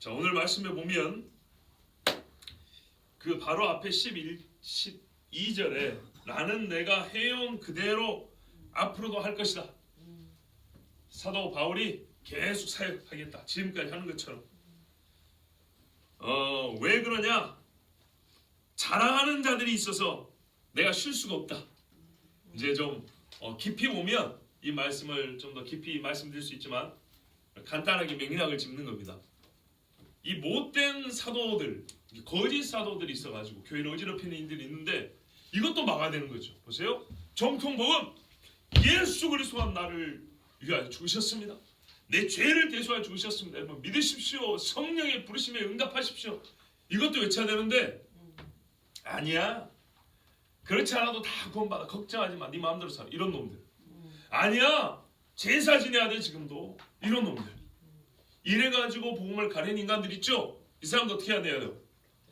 자, 오늘 말씀에 보면 그 바로 앞에 12절에 나는 내가 해온 그대로 앞으로도 할 것이다. 사도 바울이 계속 사역하겠다. 지금까지 하는 것처럼. 왜 그러냐? 자랑하는 자들이 있어서 내가 쉴 수가 없다. 이제 좀 깊이 보면 이 말씀을 좀 더 깊이 말씀드릴 수 있지만 간단하게 맥락을 짚는 겁니다. 이 못된 사도들, 거짓 사도들이 있어가지고 교회를 어지럽히는 인들이 있는데 이것도 막아야 되는 거죠. 보세요. 정통복음 예수 그리스도가 나를 위하여 죽으셨습니다. 내 죄를 대속하여 죽으셨습니다. 여러분 믿으십시오. 성령의 부르심에 응답하십시오. 이것도 외쳐야 되는데 아니야. 그렇지 않아도 다 구원받아. 걱정하지 마. 네 마음대로 살아. 이런 놈들. 아니야. 제사 지내야 돼 지금도. 이런 놈들. 이래가지고 복음을 가린 인간들 있죠. 이 사람도 어떻게 해야 돼요?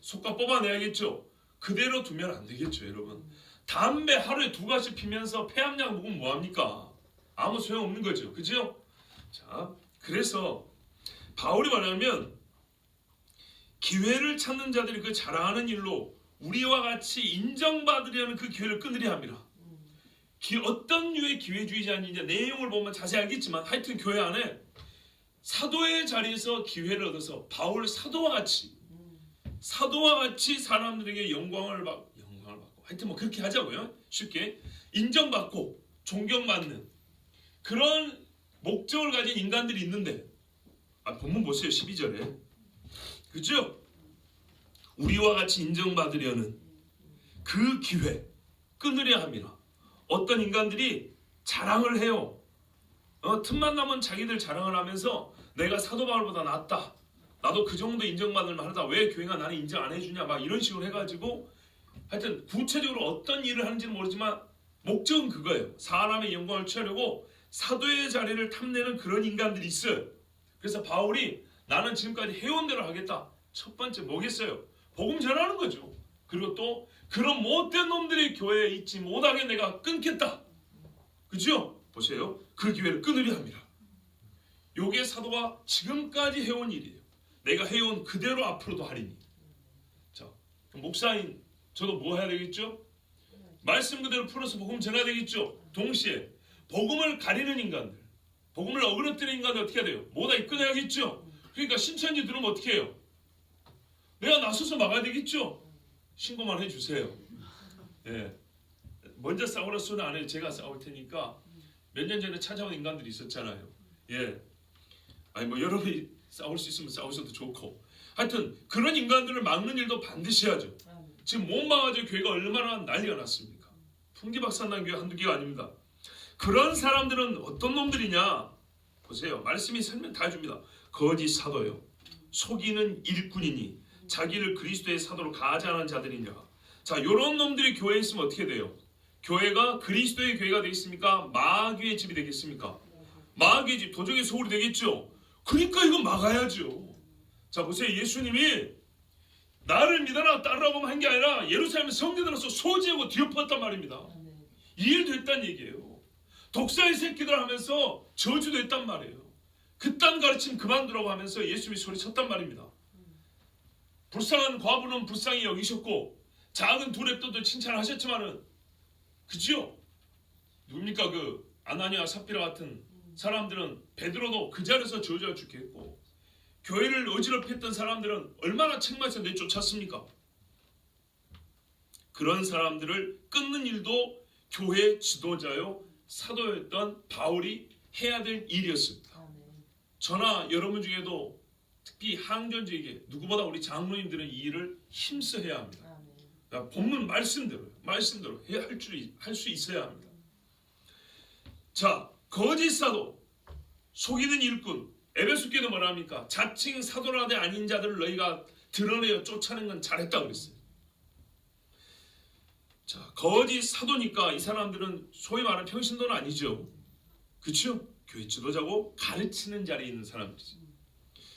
속가 뽑아내야겠죠. 그대로 두면 안 되겠죠 여러분. 담배 하루에 2가지 피면서 폐암약 먹으면 뭐합니까? 아무 소용없는 거죠. 그죠? 자, 그래서 바울이 말하면 기회를 찾는 자들이 그 자랑하는 일로 우리와 같이 인정받으려는 그 기회를 끊으려 합니다. 어떤 류의 기회주의자인지 내용을 보면 자세히 알겠지만 하여튼 교회 안에 사도의 자리에서 기회를 얻어서 바울 사도와 같이 사람들에게 영광을 받고 하여튼 뭐 그렇게 하자고요. 쉽게 인정받고 존경받는 그런 목적을 가진 인간들이 있는데 본문 보세요. 12절에 그죠? 우리와 같이 인정받으려는 그 기회 끊으려 합니다. 어떤 인간들이 자랑을 해요. 틈만 나면 자기들 자랑을 하면서 내가 사도 바울보다 낫다. 나도 그 정도 인정받을 만하다. 왜 교회가 나는 인정 안 해주냐. 막 이런 식으로 해가지고 하여튼 구체적으로 어떤 일을 하는지는 모르지만 목적은 그거예요. 사람의 영광을 취하려고 사도의 자리를 탐내는 그런 인간들이 있어요. 그래서 바울이 나는 지금까지 해온 대로 하겠다. 첫 번째 뭐겠어요? 복음 전하는 거죠. 그리고 또 그런 못된 놈들이 교회에 있지 못하게 내가 끊겠다. 그죠? 보세요. 그 기회를 끊으려 합니다. 요게 사도가 지금까지 해온 일이에요. 내가 해온 그대로 앞으로도 하리니. 자, 목사인 저도 뭐 해야 되겠죠? 말씀 그대로 풀어서 복음 전해야 되겠죠? 동시에 복음을 가리는 인간들, 복음을 어그러뜨리는 인간들 어떻게 해야 돼요? 못하게 끊어야겠죠? 그러니까 신천지 들으면 어떻게 해요? 내가 나서서 막아야 되겠죠? 신고만 해주세요. 예. 먼저 싸우라 소리 안 해요. 제가 싸울 테니까. 몇 년 전에 찾아온 인간들이 있었잖아요. 예. 아니 뭐 여러분이 싸울 수 있으면 싸우셔도 좋고. 하여튼 그런 인간들을 막는 일도 반드시 해야죠. 지금 못 막아줘 교회가 얼마나 난리가 났습니까? 풍지박산난 교회 한두 개가 아닙니다. 그런 사람들은 어떤 놈들이냐? 보세요. 말씀이 설명 다 해줍니다. 거짓 사도요. 속이는 일꾼이니 자기를 그리스도의 사도로 가하자는 자들이냐. 자, 이런 놈들이 교회에 있으면 어떻게 돼요? 교회가 그리스도의 교회가 되겠습니까? 마귀의 집이 되겠습니까? 마귀의 집, 도적의 소굴이 되겠죠? 그러니까 이거 막아야죠. 자, 보세요. 예수님이 나를 믿어라 따르라고 한 게 아니라 예루살렘 성전 들어서 소지하고 뒤엎었단 말입니다. 이 일도 했단 얘기예요. 독사의 새끼들 하면서 저주도 했단 말이에요. 그딴 가르침 그만두라고 하면서 예수님이 소리쳤단 말입니다. 불쌍한 과부는 불쌍히 여기셨고 작은 두 랩도도 칭찬하셨지만은 그죠? 누굽니까? 그 아나니아 삽비라 같은 사람들은 베드로도 그 자리에서 저주할 죽게 했고 교회를 어지럽혔던 사람들은 얼마나 책망에서 내쫓았습니까? 그런 사람들을 끊는 일도 교회 지도자요 사도였던 바울이 해야 될 일이었습니다. 저나 여러분 중에도 특히 항전주에게 누구보다 우리 장로님들은 이 일을 힘써 해야 합니다. 본문 말씀대로 할 수 있어야 합니다. 자, 거짓 사도, 속이는 일꾼, 에베소교도 뭐라 합니까? 자칭 사도라되 아닌 자들을 너희가 드러내어 쫓아낸 건 잘했다 그랬어요. 자, 거짓 사도니까 이 사람들은 소위 말하는 평신도는 아니죠. 그렇죠? 교회 지도자고 가르치는 자리에 있는 사람들이죠.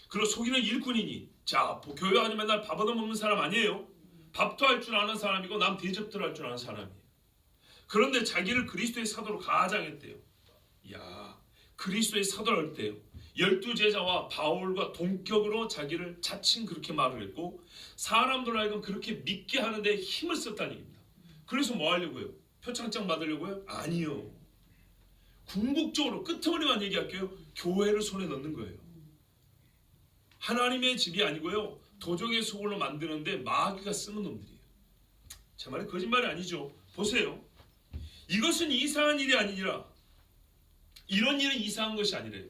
그리고 속이는 일꾼이니 자, 교회 아주 맨날 밥 얻어먹는 사람 아니에요. 밥도 할 줄 아는 사람이고 남 대접도 할 줄 아는 사람이에요. 그런데 자기를 그리스도의 사도로 가장했대요. 야, 그리스도의 사도를 할 때요. 12 제자와 바울과 동격으로 자기를 자칭 그렇게 말을 했고 사람들 하여금 그렇게 믿게 하는데 힘을 썼다는 얘기입니다. 그래서 뭐 하려고요? 표창장 받으려고요? 아니요. 궁극적으로 끝머리만 얘기할게요. 교회를 손에 넣는 거예요. 하나님의 집이 아니고요. 도적의 소굴로 만드는데 마귀가 쓰는 놈들이에요. 제 말이 거짓말이 아니죠. 보세요. 이것은 이상한 일이 아니라 이런 일은 이상한 것이 아니래요.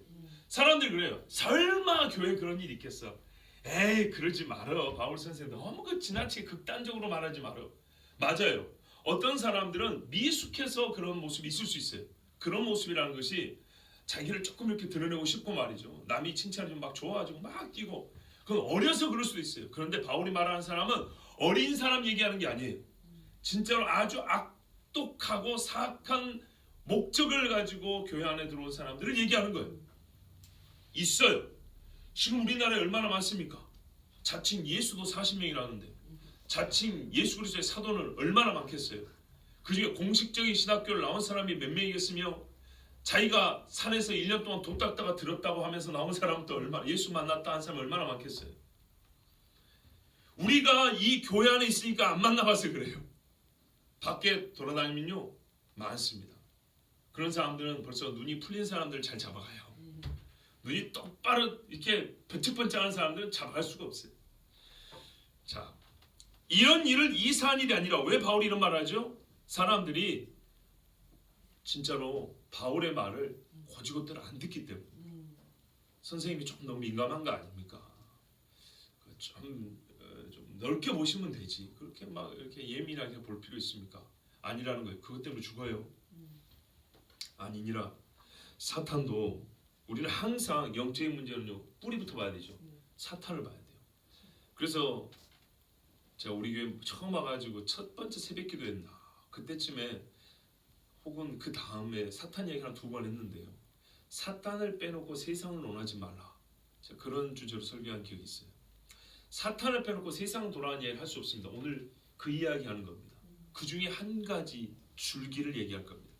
사람들이 그래요. 설마 교회에 그런 일이 있겠어? 에이 그러지 말어. 바울 선생 너무 그 지나치게 극단적으로 말하지 말어. 맞아요. 어떤 사람들은 미숙해서 그런 모습이 있을 수 있어요. 그런 모습이라는 것이 자기를 조금 이렇게 드러내고 싶고 말이죠. 남이 칭찬해주면 막 좋아가지고 막 뛰고. 그건 어려서 그럴 수도 있어요. 그런데 바울이 말하는 사람은 어린 사람 얘기하는 게 아니에요. 진짜로 아주 악독하고 사악한 목적을 가지고 교회 안에 들어온 사람들을 얘기하는 거예요. 있어요. 지금 우리나라에 얼마나 많습니까? 자칭 예수도 40명이라는데 자칭 예수 그리스도의 사도는 얼마나 많겠어요? 그중에 공식적인 신학교를 나온 사람이 몇 명이겠으며 자기가 산에서 1년 동안 도 닦다가 들었다고 하면서 나온 사람은 또 얼마나 예수 만났다 한 사람이 얼마나 많겠어요? 우리가 이 교회 안에 있으니까 안 만나봐서 그래요. 밖에 돌아다니면요 많습니다. 그런 사람들은 벌써 눈이 풀린 사람들 잘 잡아가요. 눈이 똑바로 이렇게 번쩍번쩍하는 사람들은 잡아갈 수가 없어요. 자, 이런 일을 이상한 일이 아니라 왜 바울이 이런 말을 하죠? 사람들이 진짜로 바울의 말을 고지고대로 안 듣기 때문에 선생님이 조금 너무 민감한 거 아닙니까? 좀 넓게 보시면 되지. 그렇게 막 이렇게 예민하게 볼 필요 있습니까? 아니라는 거예요. 그것 때문에 죽어요. 아니니라 사탄도 우리는 항상 영적인 문제는요 뿌리부터 봐야 되죠. 사탄을 봐야 돼요. 그래서 제가 우리 교회 처음 와가지고 첫 번째 새벽기도 했나 그때쯤에 혹은 그 다음에 사탄 얘기를 한 2번 했는데요. 사탄을 빼놓고 세상을 논하지 말라. 제가 그런 주제로 설교한 기억이 있어요. 사탄을 빼놓고 세상 돌아가는 이야기를 할 수 없습니다. 오늘 그 이야기하는 겁니다. 그 중에 한 가지 줄기를 얘기할 겁니다.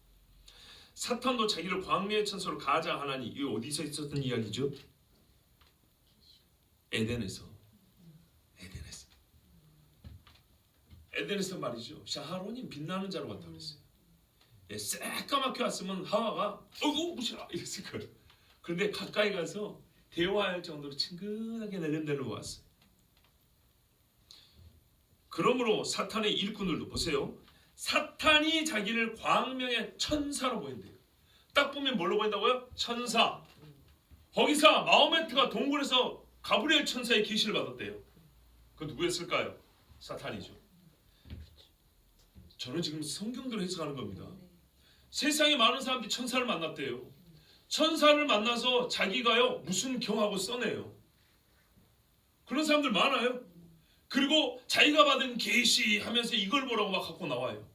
사탄도 자기를 광야의 천사로 가장하나니 이 어디서 있었던 이야기죠? 에덴에서 말이죠. 샤하론이 빛나는 자로 왔다고 그랬어요. 새까맣게 왔으면 하와가 어구 무시라 이랬을 거예요. 그런데 가까이 가서 대화할 정도로 친근하게 내려내려고 왔어요. 그러므로 사탄의 일꾼들도 보세요. 사탄이 자기를 광명의 천사로 보인대요. 딱 보면 뭘로 보인다고요? 천사. 거기서 마호메트가 동굴에서 가브리엘 천사의 계시를 받았대요. 그 누구였을까요? 사탄이죠. 저는 지금 성경대로 해석하는 겁니다. 세상에 많은 사람들이 천사를 만났대요. 천사를 만나서 자기가요 무슨 경하고 써내요. 그런 사람들 많아요. 그리고 자기가 받은 계시 하면서 이걸 보라고 막 갖고 나와요.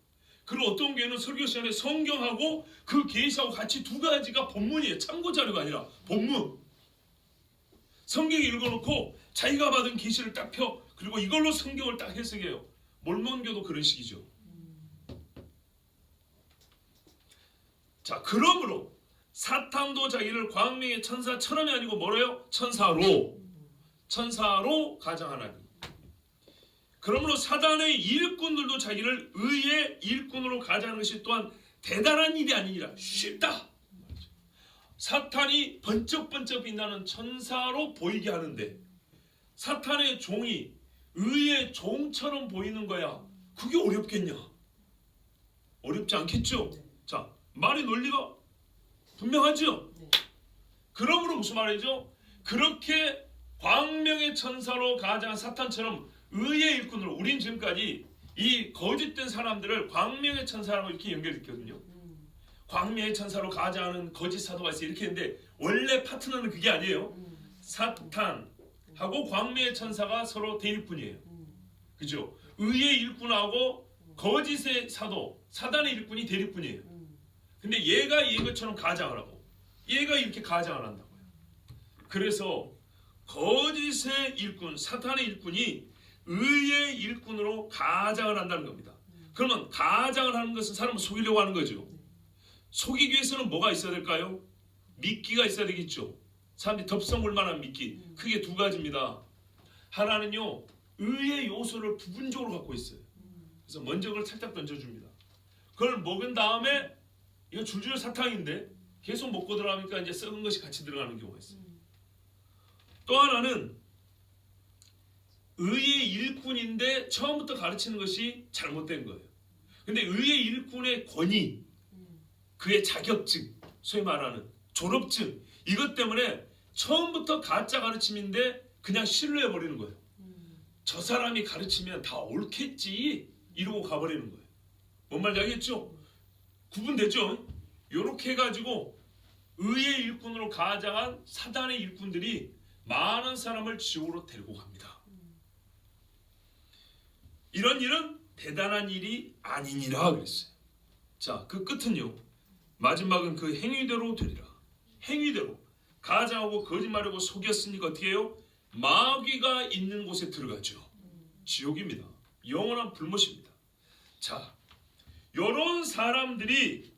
그리고 어떤 교회는 설교 시간에 성경하고 그 계시하고 같이 두 가지가 본문이에요. 참고 자료가 아니라 본문. 성경 읽어놓고 자기가 받은 계시를 딱 펴. 그리고 이걸로 성경을 딱 해석해요. 몰몬교도 그런 식이죠. 자, 그러므로 사탄도 자기를 광명의 천사처럼이 아니고 뭐래요? 천사로 가장하나니. 그러므로 사단의 일꾼들도 자기를 의의 일꾼으로 가장하는 것이 또한 대단한 일이 아니니라 쉽다. 사탄이 번쩍번쩍 빛나는 천사로 보이게 하는데 사탄의 종이 의의 종처럼 보이는 거야. 그게 어렵겠냐? 어렵지 않겠죠? 자, 말의 논리가 분명하죠? 그러므로 무슨 말이죠? 그렇게 광명의 천사로 가장한 사탄처럼 의의 일꾼으로 우린 지금까지 이 거짓된 사람들을 광명의 천사라고 이렇게 연결했거든요. 광명의 천사로 가장하는 거짓 사도가 있어요. 이렇게 했는데 원래 파트너는 그게 아니에요. 사탄하고 광명의 천사가 서로 대립뿐이에요. 그죠? 의의 일꾼하고 거짓의 사도, 사단의 일꾼이 대립뿐이에요. 근데 얘가 이것처럼 가장을 하고 얘가 이렇게 가장을 한다고요. 그래서 거짓의 일꾼, 사탄의 일꾼이 의의 일꾼으로 가장을 한다는 겁니다. 그러면 가장을 하는 것은 사람을 속이려고 하는 거죠. 속이기 위해서는 뭐가 있어야 될까요? 미끼가 있어야 되겠죠. 사람들이 덥석물 만한 미끼. 크게 두 가지입니다. 하나는요, 의의 요소를 부분적으로 갖고 있어요. 그래서 먼저 그걸 살짝 던져줍니다. 그걸 먹은 다음에 이거 줄줄 사탕인데 계속 먹고 들어가니까 이제 썩은 것이 같이 들어가는 경우가 있어요. 또 하나는 의의 일꾼인데 처음부터 가르치는 것이 잘못된 거예요. 근데 의의 일꾼의 권위, 그의 자격증, 소위 말하는 졸업증, 이것 때문에 처음부터 가짜 가르침인데 그냥 신뢰해버리는 거예요. 저 사람이 가르치면 다 옳겠지 이러고 가버리는 거예요. 뭔 말인지 알겠죠? 구분되죠? 이렇게 해가지고 의의 일꾼으로 가장한 사단의 일꾼들이 많은 사람을 지옥으로 데리고 갑니다. 이런 일은 대단한 일이 아니니라 그랬어요. 자, 그 끝은요, 마지막은 그 행위대로 되리라. 행위대로 가장하고 거짓말하고 속였으니까 어떻게 해요? 마귀가 있는 곳에 들어가죠. 지옥입니다. 영원한 불못입니다. 자, 이런 사람들이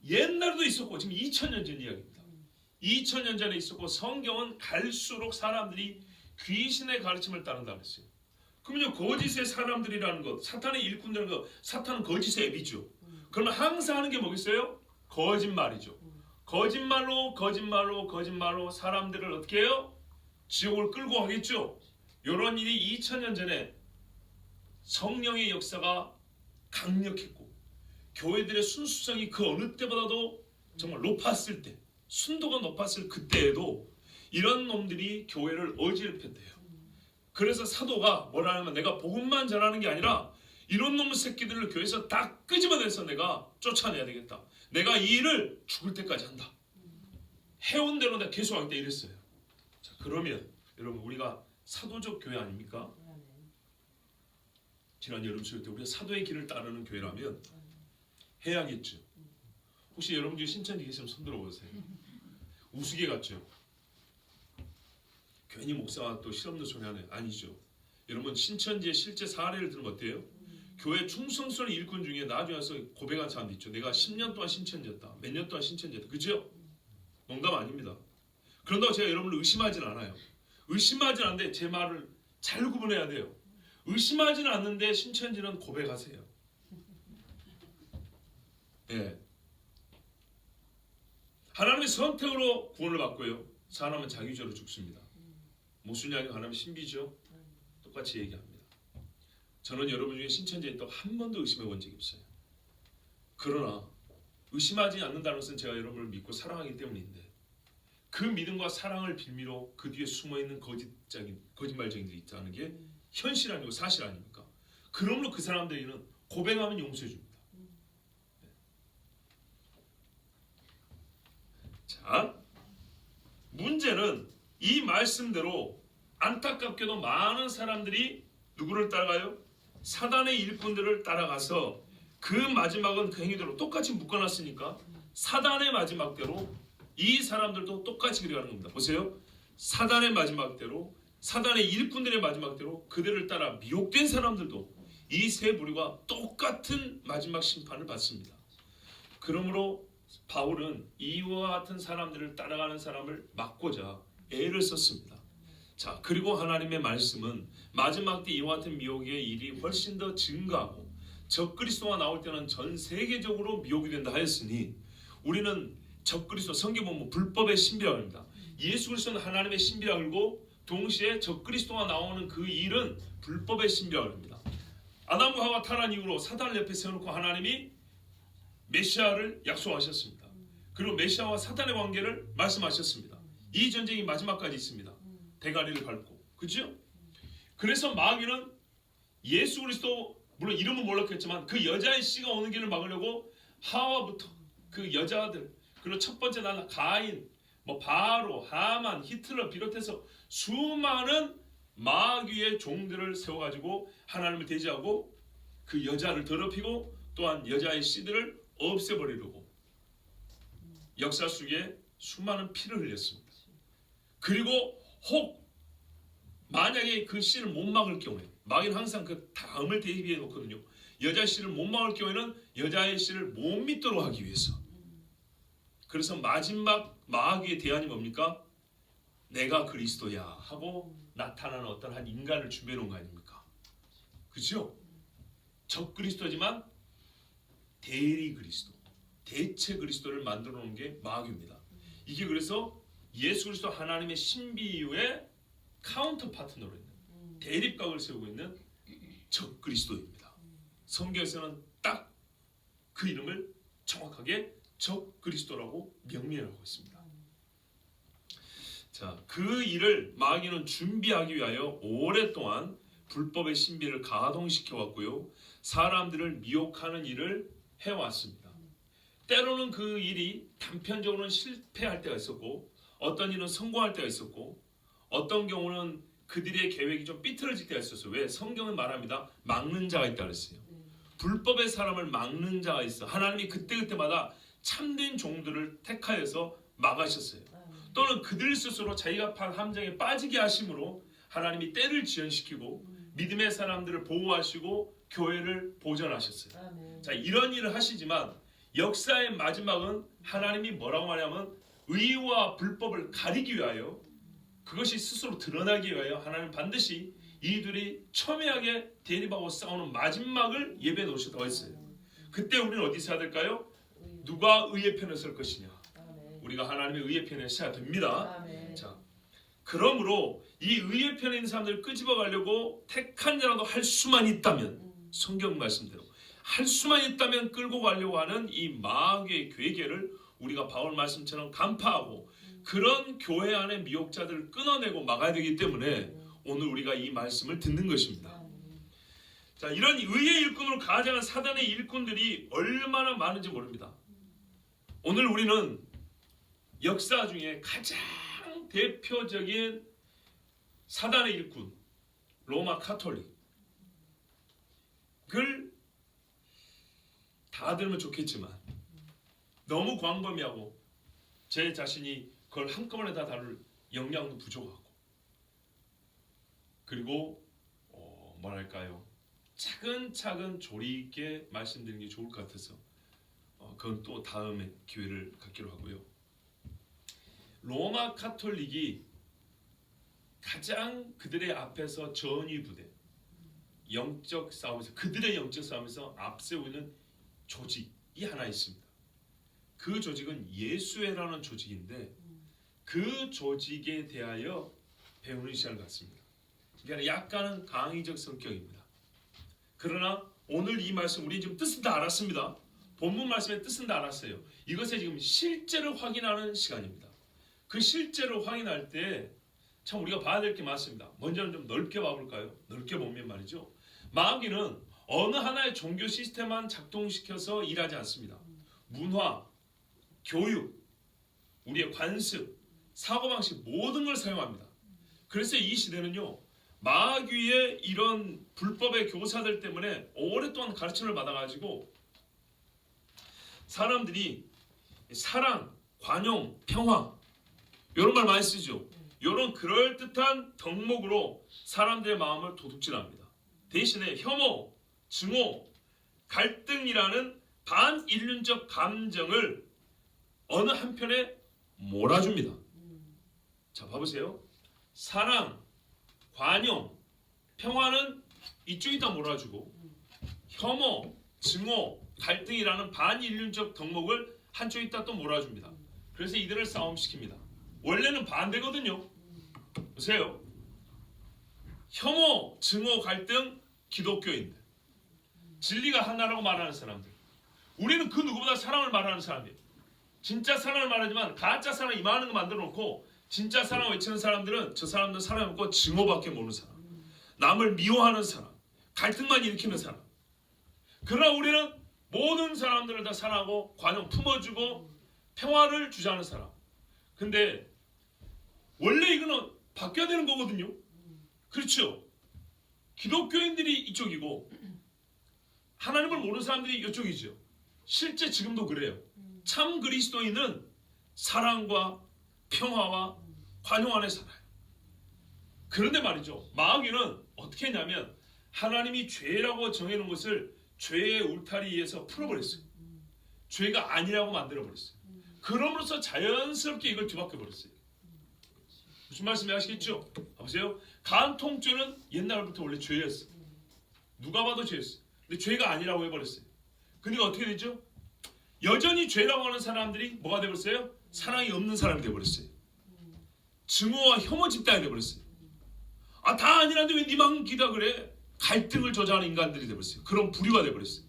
옛날에도 있었고 지금 2000년 전 이야기입니다. 2000년 전에 있었고 성경은 갈수록 사람들이 귀신의 가르침을 따른다 그랬어요. 그러면요, 거짓의 사람들이라는 것, 사탄의 일꾼이라는 것, 사탄은 거짓의 앱이죠. 그러면 항상 하는 게 뭐겠어요? 거짓말이죠. 거짓말로 사람들을 어떻게 해요? 지옥을 끌고 가겠죠. 이런 일이 2000년 전에 성령의 역사가 강력했고 교회들의 순수성이 그 어느 때보다도 정말 높았을 때, 순도가 높았을 그때에도 이런 놈들이 교회를 어지럽혔대요. 그래서 사도가 뭐라 하면 내가 복음만 전하는 게 아니라 이런 놈의 새끼들을 교회에서 다 끄집어내서 내가 쫓아내야 되겠다. 내가 이 일을 죽을 때까지 한다. 해온 대로 내가 계속하겠다 이랬어요. 자, 그러면 여러분 우리가 사도적 교회 아닙니까? 지난 여름 수요 때 우리가 사도의 길을 따르는 교회라면 해야겠죠. 혹시 여러분 중에 신천지 계시면 손 들어보세요. 우스개 같죠? 괜히 목사가 또 실없는 소리 하네. 아니죠. 여러분 신천지의 실제 사례를 들으면 어때요? 교회 충성스러운 일꾼 중에 나중에 와서 고백한 사람도 있죠. 내가 10년 동안 신천지였다. 몇 년 동안 신천지였다. 그죠? 농담 아닙니다. 그런다고 제가 여러분을 의심하진 않아요. 의심하진 않는데 제 말을 잘 구분해야 돼요. 의심하진 않는데 신천지는 고백하세요. 예. 하나님의 선택으로 구원을 받고요. 사람은 자기죄로 죽습니다. 무슨 이야기 하나님 신비죠? 똑같이 얘기합니다. 저는 여러분 중에 신천지에 있다고 한 번도 의심해 본 적이 없어요. 그러나 의심하지 않는다는 것은 제가 여러분을 믿고 사랑하기 때문인데 그 믿음과 사랑을 빌미로 그 뒤에 숨어있는 거짓말쟁이들이 있다는 게 현실 아니고 사실 아닙니까? 그러므로 그 사람들에게는 고백하면 용서해 줍니다. 자, 문제는 이 말씀대로 안타깝게도 많은 사람들이 누구를 따라가요? 사단의 일꾼들을 따라가서 그 마지막은 그 행위대로 똑같이 묶어놨으니까 사단의 마지막대로 이 사람들도 똑같이 그려가는 겁니다. 보세요. 사단의 마지막대로 사단의 일꾼들의 마지막대로 그들을 따라 미혹된 사람들도 이 세 부류가 똑같은 마지막 심판을 받습니다. 그러므로 바울은 이와 같은 사람들을 따라가는 사람을 막고자 애를 썼습니다. 자, 그리고 하나님의 말씀은 마지막 때 이와 같은 미혹의 일이 훨씬 더 증가하고 적그리스도가 나올 때는 전 세계적으로 미혹이 된다 하였으니 우리는 적그리스도 성경 보면 불법의 신비라고 합니다. 예수 그리스도는 하나님의 신비라고 하고 동시에 적그리스도가 나오는 그 일은 불법의 신비라고 합니다. 아담과 하와 타란 이후로 사단을 옆에 세워놓고 하나님이 메시아를 약속하셨습니다. 그리고 메시아와 사단의 관계를 말씀하셨습니다. 이 전쟁이 마지막까지 있습니다. 대가리를 밟고, 그렇죠? 그래서 마귀는 예수 그리스도 물론 이름은 몰랐겠지만 그 여자의 씨가 오는 길을 막으려고 하와부터 그 여자들 그리고 첫 번째 날 가인, 바로, 하만, 히틀러 비롯해서 수많은 마귀의 종들을 세워가지고 하나님을 대지하고 그 여자를 더럽히고 또한 여자의 씨들을 없애버리려고 역사 속에 수많은 피를 흘렸습니다. 그리고 혹 만약에 그 씨를 못 막을 경우에 마귀는 항상 그 다음을 대비해 놓거든요. 여자 씨를 못 막을 경우에는 여자의 씨를 못 믿도록 하기 위해서 그래서 마지막 마귀의 대안이 뭡니까? 내가 그리스도야 하고 나타나는 어떤 한 인간을 준비해 놓은 거 아닙니까? 그죠? 적 그리스도지만 대리 그리스도, 대체 그리스도를 만들어 놓은 게 마귀입니다. 이게 그래서 예수 그리스도 하나님의 신비유의 카운터 파트너로 있는 대립각을 세우고 있는 적 그리스도입니다. 성경에서는 딱 그 이름을 정확하게 적 그리스도라고 명명하고 있습니다. 자, 그 일을 마귀는 준비하기 위하여 오랫동안 불법의 신비를 가동시켜 왔고요. 사람들을 미혹하는 일을 해왔습니다. 때로는 그 일이 단편적으로는 실패할 때가 있었고 어떤 일은 성공할 때가 있었고 어떤 경우는 그들의 계획이 좀 삐뚤어질 때가 있었어요. 왜? 성경은 말합니다. 막는 자가 있다 그랬어요. 불법의 사람을 막는 자가 있어. 하나님이 그때그때마다 참된 종들을 택하여서 막으셨어요. 또는 그들 스스로 자기가 판 함정에 빠지게 하심으로 하나님이 때를 지연시키고 믿음의 사람들을 보호하시고 교회를 보존하셨어요. 자, 이런 일을 하시지만 역사의 마지막은 하나님이 뭐라고 말하냐면 의와 불법을 가리기 위하여 그것이 스스로 드러나기 위하여 하나님 반드시 이들이 첨예하게 대립하고 싸우는 마지막을 예배에 놓으셨다고 했어요. 그때 우리는 어디 서야 될까요? 누가 의의 편에 설 것이냐? 우리가 하나님의 의의 편에 서야 됩니다. 자, 그러므로 이 의의 편에 있는 사람들을 끄집어 가려고 택한 자라도 할 수만 있다면 성경 말씀대로 할 수만 있다면 끌고 가려고 하는 이 마귀의 괴계를 우리가 바울 말씀처럼 간파하고 그런 교회 안의 미혹자들을 끊어내고 막아야 되기 때문에 오늘 우리가 이 말씀을 듣는 것입니다. 자, 이런 의의 일꾼으로 가장한 사단의 일꾼들이 얼마나 많은지 모릅니다. 오늘 우리는 역사 중에 가장 대표적인 사단의 일꾼 로마 카톨릭을 다 들으면 좋겠지만 너무 광범위하고 제 자신이 그걸 한꺼번에 다 다룰 역량도 부족하고 그리고 뭐랄까요, 차근차근 조리 있게 말씀드리는 게 좋을 것 같아서 그건 또 다음에 기회를 갖기로 하고요. 로마 카톨릭이 가장 그들의 앞에서 전위부대 영적 싸움에서 그들의 영적 싸움에서 앞세우고 있는 조직이 하나 있습니다. 그 조직은 예수회라는 조직인데 그 조직에 대하여 배우는 시간을 갖습니다. 그러니까 약간은 강의적 성격입니다. 그러나 오늘 이 말씀 우리 지금 뜻은 다 알았습니다. 본문 말씀의 뜻은 다 알았어요. 이것에 지금 실제를 확인하는 시간입니다. 그 실제를 확인할 때 참 우리가 봐야 될 게 많습니다. 먼저는 좀 넓게 봐볼까요? 넓게 보면 말이죠. 마귀는 어느 하나의 종교 시스템만 작동시켜서 일하지 않습니다. 문화, 교육, 우리의 관습, 사고방식 모든 걸 사용합니다. 그래서 이 시대는요, 마귀의 이런 불법의 교사들 때문에 오랫동안 가르침을 받아가지고 사람들이 사랑, 관용, 평화 이런 말 많이 쓰죠. 이런 그럴듯한 덕목으로 사람들의 마음을 도둑질합니다. 대신에 혐오, 증오, 갈등이라는 반인륜적 감정을 어느 한편에 몰아줍니다. 자, 봐보세요. 사랑, 관용, 평화는 이쪽에다 몰아주고 혐오, 증오, 갈등이라는 반인륜적 덕목을 한쪽에다 또 몰아줍니다. 그래서 이들을 싸움시킵니다. 원래는 반대거든요. 보세요. 혐오, 증오, 갈등, 기독교인들. 진리가 하나라고 말하는 사람들. 우리는 그 누구보다 사랑을 말하는 사람이에요. 진짜 사랑을 말하지만 가짜 사랑 이만한 거 만들어 놓고 진짜 사랑 외치는 사람들은 저 사람들은 사랑이 없고 증오밖에 모르는 사람. 남을 미워하는 사람. 갈등만 일으키는 사람. 그러나 우리는 모든 사람들을 다 사랑하고 관용 품어주고 평화를 주장하는 사람. 근데 원래 이거는 바뀌어야 되는 거거든요. 그렇죠? 기독교인들이 이쪽이고 하나님을 모르는 사람들이 이쪽이죠. 실제 지금도 그래요. 참 그리스도인은 사랑과 평화와 관용 안에 살아요. 그런데 말이죠, 마귀는 어떻게 했냐면 하나님이 죄라고 정해놓은 것을 죄의 울타리에서 풀어버렸어요. 죄가 아니라고 만들어버렸어요. 그럼으로써 자연스럽게 이걸 뒤바뀌어 버렸어요. 무슨 말씀인지 아시겠죠? 보세요. 간통죄는 옛날부터 원래 죄였어. 누가 봐도 죄였어. 근데 죄가 아니라고 해버렸어요. 그러니까 어떻게 되죠? 여전히 죄라고 하는 사람들이 뭐가 돼버렸어요? 사랑이 없는 사람이 돼버렸어요. 증오와 혐오 집단이 돼버렸어요. 다 아니란데 왜 니만 기다 그래? 갈등을 저자하는 인간들이 돼버렸어요. 그런 부류가 돼버렸어요.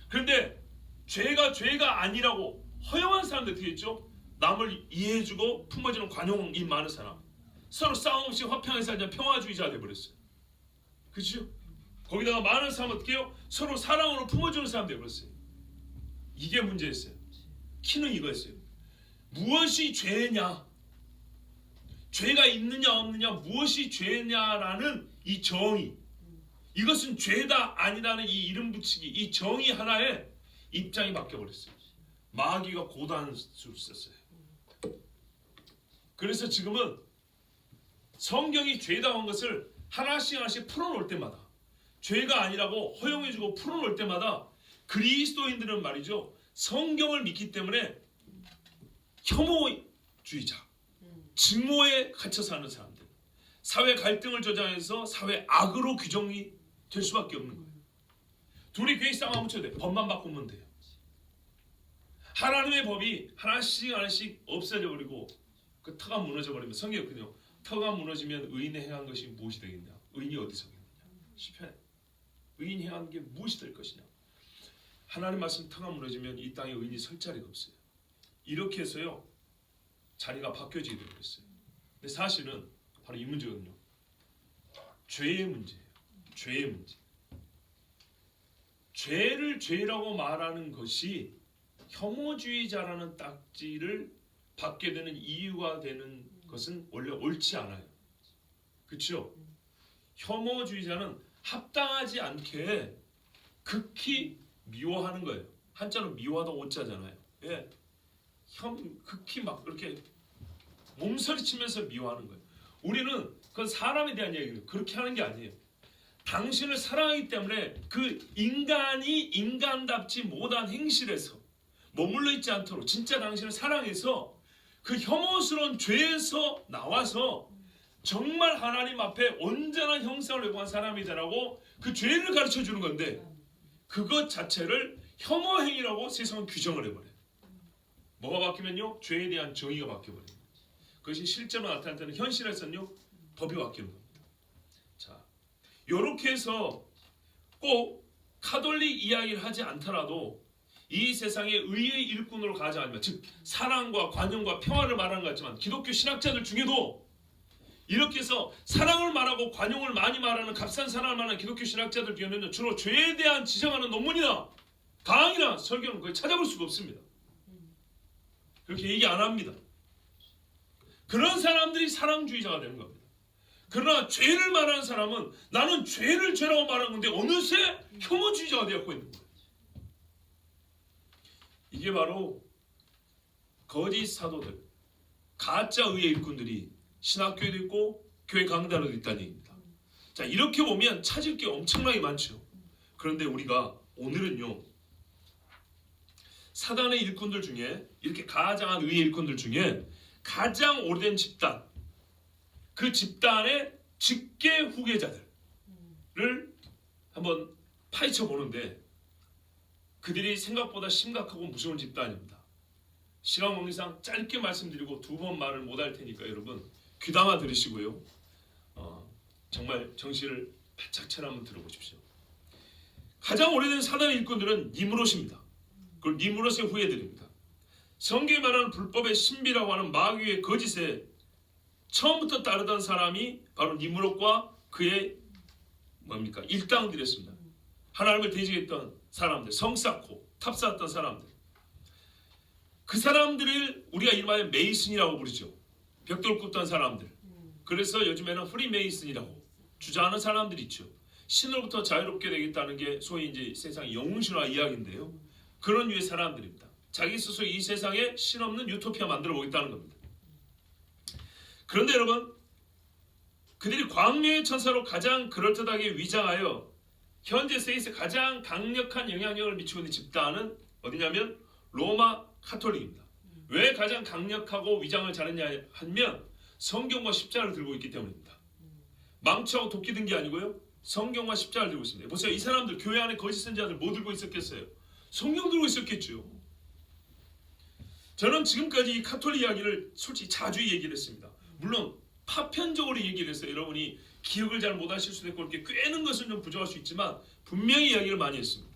그런데 죄가 아니라고 허용한 사람들 어떻게 했죠? 남을 이해해주고 품어주는 관용이 많은 사람, 서로 싸움 없이 화평하게 살자 평화주의자 돼버렸어요. 그렇죠? 거기다가 많은 사람 어떻게 해요? 서로 사랑으로 품어주는 사람 돼버렸어요. 이게 문제였어요. 키는 이거였어요. 무엇이 죄냐? 죄가 있느냐 없느냐, 무엇이 죄냐라는 이 정의, 이것은 죄다 아니라는 이 이름 붙이기, 이 정의 하나에 입장이 바뀌어버렸어요. 마귀가 고단수를 썼어요. 그래서 지금은 성경이 죄다운 한 것을 하나씩 풀어놓을 때마다, 죄가 아니라고 허용해주고 풀어놓을 때마다 그리스도인들은 말이죠, 성경을 믿기 때문에 혐오주의자, 증오에 갇혀 사는 사람들, 사회 갈등을 조장해서 사회 악으로 규정이 될 수밖에 없는 거예요. 둘이 괜히 싸움 붙여도 돼. 법만 바꾸면 돼요. 하나님의 법이 하나씩 없어져 버리고 그 터가 무너져 버리면, 성경이거든요. 터가 무너지면 의인의 행한 것이 무엇이 되겠냐? 의인이 어디서 되겠냐? 시편에 의인이 행한 게 무엇이 될 것이냐? 하나님 말씀 터가 무너지면 이 땅에 의인이 설 자리가 없어요. 이렇게 해서요 자리가 바뀌어지게 되었어요. 근데 사실은 바로 이 문제거든요. 죄의 문제예요. 죄의 문제. 죄를 죄라고 말하는 것이 혐오주의자라는 딱지를 받게 되는 이유가 되는 것은 원래 옳지 않아요. 그렇죠? 혐오주의자는 합당하지 않게 극히 미워하는 거예요. 한자로 미워하다 오자잖아요. 예. 극히 막 이렇게 몸서리치면서 미워하는 거예요. 우리는 그건 사람에 대한 얘기예요. 그렇게 하는 게 아니에요. 당신을 사랑하기 때문에 그 인간이 인간답지 못한 행실에서 머물러 있지 않도록 진짜 당신을 사랑해서 그 혐오스러운 죄에서 나와서 정말 하나님 앞에 온전한 형상을 회복한 사람이 되라고 그 죄를 가르쳐 주는 건데, 그것 자체를 혐오 행위라고 세상은 규정을 해버려요. 뭐가 바뀌면요? 죄에 대한 정의가 바뀌어버려요. 그것이 실제로 나타날 때는 현실에서는요 법이 바뀌는 겁니다. 자, 이렇게 해서 꼭 카톨릭 이야기를 하지 않더라도 이 세상의 의의 일꾼으로 가지 않으면, 즉 사랑과 관용과 평화를 말하는 것 같지만 기독교 신학자들 중에도 이렇게 해서 사랑을 말하고 관용을 많이 말하는 값싼 사랑을 말하는 기독교 신학자들 중에는 주로 죄에 대한 지적하는 논문이나 강의나 설교는 거의 찾아볼 수가 없습니다. 그렇게 얘기 안 합니다. 그런 사람들이 사랑주의자가 되는 겁니다. 그러나 죄를 말하는 사람은 나는 죄를 죄라고 말하는 건데 어느새 혐오주의자가 되었고 있는 거예요. 이게 바로 거짓 사도들, 가짜 의의 일꾼들이 신학교에도 있고 교회 강단에도 있다는 얘기입니다. 자, 이렇게 보면 찾을 게 엄청나게 많죠. 그런데 우리가 오늘은요, 사단의 일꾼들 중에, 이렇게 가장한 의의 일꾼들 중에 가장 오래된 집단, 그 집단의 직계 후계자들을 한번 파헤쳐 보는데, 그들이 생각보다 심각하고 무서운 집단입니다. 시간 관계상 짧게 말씀드리고 두 번 말을 못할 테니까 여러분 귀담아 들으시고요, 정말 정신을 바짝 차려 한번 들어보십시오. 가장 오래된 사단의 일꾼들은 니무롯입니다. 그리고 니무롯의 후예들입니다. 성경에 말하는 불법의 신비라고 하는 마귀의 거짓에 처음부터 따르던 사람이 바로 니무롯과 그의 일당들이었습니다. 하나님을 대적했던 사람들, 성 쌓고 탑 쌓았던 사람들. 그 사람들을 우리가 이름하여 메이슨이라고 부르죠. 벽돌 굽던 사람들. 그래서 요즘에는 프리메이슨이라고 주장하는 사람들이 있죠. 신으로부터 자유롭게 되겠다는 게 소위 이제 세상 영웅신화 이야기인데요. 그런 류의 사람들입니다. 자기 스스로 이 세상에 신없는 유토피아 만들어 보겠다는 겁니다. 그런데 여러분, 그들이 광명의 천사로 가장 그럴듯하게 위장하여 현재 세계에서 가장 강력한 영향력을 미치고 있는 집단은 어디냐면 로마 카톨릭입니다. 왜 가장 강력하고 위장을 잘했냐 하면 성경과 십자가를 들고 있기 때문입니다. 망치하고 도끼 든 게 아니고요. 성경과 십자가를 들고 있습니다. 보세요. 이 사람들 교회 안에 거짓 선지자들 뭐 들고 있었겠어요? 성경 들고 있었겠죠. 저는 지금까지 이 카톨릭 이야기를 솔직히 자주 얘기를 했습니다. 물론 파편적으로 얘기를 했어요. 여러분이 기억을 잘 못하실 수도 있고 이렇게 꿰는 것은 좀 부족할 수 있지만 분명히 이야기를 많이 했습니다.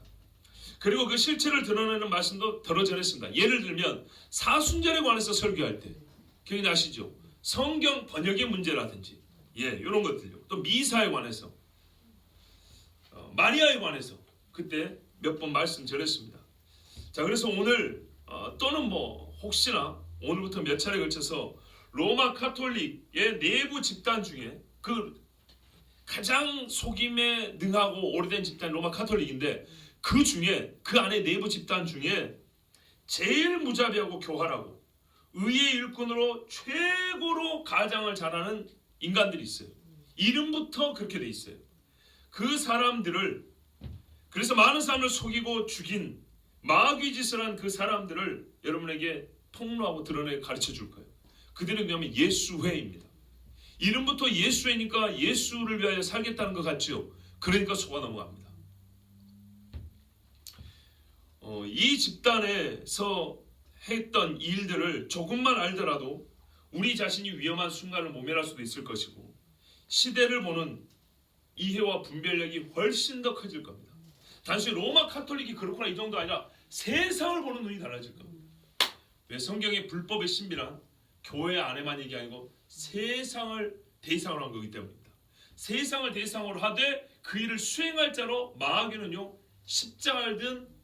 그리고 그 실체를 드러내는 말씀도 더러 전했습니다. 예를 들면 사순절에 관해서 설교할 때 기억나시죠? 성경 번역의 문제라든지 이런 것들요. 또 미사에 관해서 마리아에 관해서 그때 몇 번 말씀 전했습니다. 자, 그래서 오늘 또는 뭐 혹시나 오늘부터 몇 차례 걸쳐서 로마 카톨릭의 내부 집단 중에 그 가장 속임에 능하고 오래된 집단 로마 카톨릭인데 그 중에 그 안에 내부 집단 중에 제일 무자비하고 교활하고 의의 일꾼으로 최고로 가장을 잘하는 인간들이 있어요. 이름부터 그렇게 돼 있어요. 그 사람들을 그래서 많은 사람을 속이고 죽인 마귀 짓을 한 그 사람들을 여러분에게 폭로하고 드러내 가르쳐 줄 거예요. 그들의 이름이 예수회입니다. 이름부터 예수회니까 예수를 위하여 살겠다는 것 같죠. 그러니까 속아 넘어갑니다. 이 집단에서 했던 일들을 조금만 알더라도 우리 자신이 위험한 순간을 모면할 수도 있을 것이고 시대를 보는 이해와 분별력이 훨씬 더 커질 겁니다. 단순히 로마 카톨릭이 그렇구나 이 정도 아니라 세상을 보는 눈이 달라질 겁니다. 왜 성경의 불법의 신비란 교회 안에만 얘기 아니고 세상을 대상으로 한 거기 때문입니다. 세상을 대상으로 하되 그 일을 수행할 자로 마귀는요 십자가를 든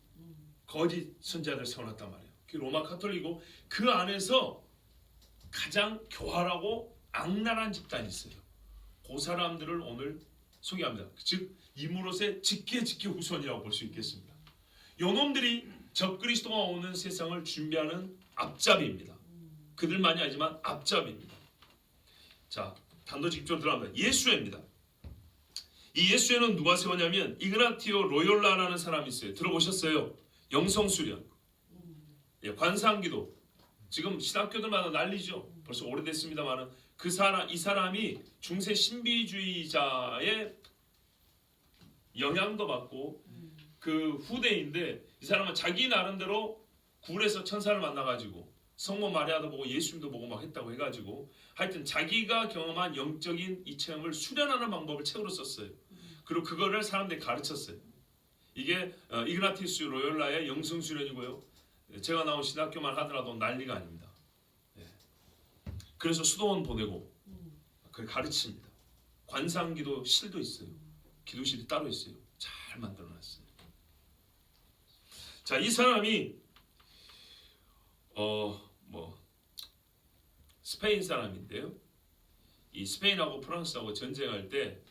거짓 선지자들을 세워놨단 말이에요. 그게 로마 카톨릭이고 그 안에서 가장 교활하고 악랄한 집단이 있어요. 그 사람들을 오늘 소개합니다. 즉 이무롯의 직계 후손이라고 볼 수 있겠습니다. 요놈들이 적그리스도가 오는 세상을 준비하는 앞잡이입니다. 그들만이 아니지만 앞잡이입니다. 자, 단도직입적으로 들어갑니다. 예수회입니다. 이 예수회는 누가 세우냐면 이그나티오 로욜라라는 사람이 있어요. 들어보셨어요? 영성수련, 관상기도. 지금 신학교들마다 난리죠. 벌써 오래됐습니다만은 이 사람이 중세 신비주의자의 영향도 받고 그 후대인데 이 사람은 자기 나름대로 굴에서 천사를 만나가지고 성모 마리아도 보고 예수님도 보고 막 했다고 해가지고 하여튼 자기가 경험한 영적인 이 체험을 수련하는 방법을 책으로 썼어요. 그리고 그거를 사람들이 가르쳤어요. 이게 이그나티우스 로욜라의 영성수련이고요. 제가 나온 신학교만 하더라도 난리가 아닙니다. 그래서 수도원 보내고 그걸 가르칩니다. 관상기도 실도 있어요. 기도실이 따로 있어요. 잘 만들어놨어요. 자, 이 사람이 스페인 사람인데요. 이 스페인하고 프랑스하고 전쟁할 때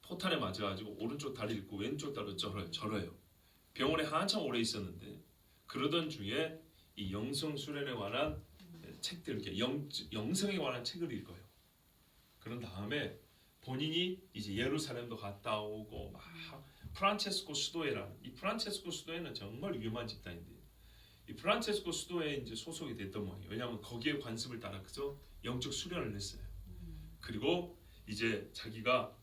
포탄에 맞아가지고 오른쪽 다리 잃고 왼쪽 다리로 절어요. 병원에 한참 오래 있었는데 그러던 중에 이 영성 수련에 관한 책들, 영성에 관한 책을 읽어요. 그런 다음에 본인이 이제 예루살렘도 갔다 오고 막 프란체스코 수도회라는 이 프란체스코 수도회는 정말 위험한 집단인데 이 프란체스코 수도회에 이제 소속이 됐던 모양이에요. 왜냐하면 거기에 관습을 따라서 영적 수련을 했어요. 그리고 이제 자기가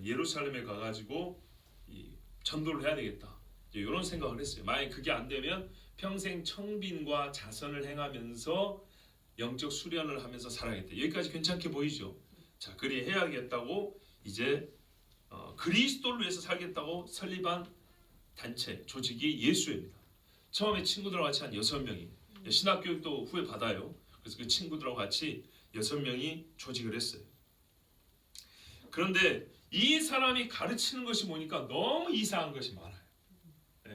예루살렘에 가가지고 이 전도를 해야 되겠다. 이런 생각을 했어요. 만약 그게 안 되면 평생 청빈과 자선을 행하면서 영적 수련을 하면서 살아야겠다. 여기까지 괜찮게 보이죠? 자, 그리 해야겠다고 이제 그리스도를 위해서 살겠다고 설립한 단체, 조직이 예수회입니다. 처음에 친구들하고 같이 한 6명이 신학교육도 후에 받아요. 그래서 그 친구들하고 같이 6명이 조직을 했어요. 그런데 이 사람이 가르치는 것이 보니까 너무 이상한 것이 많아요.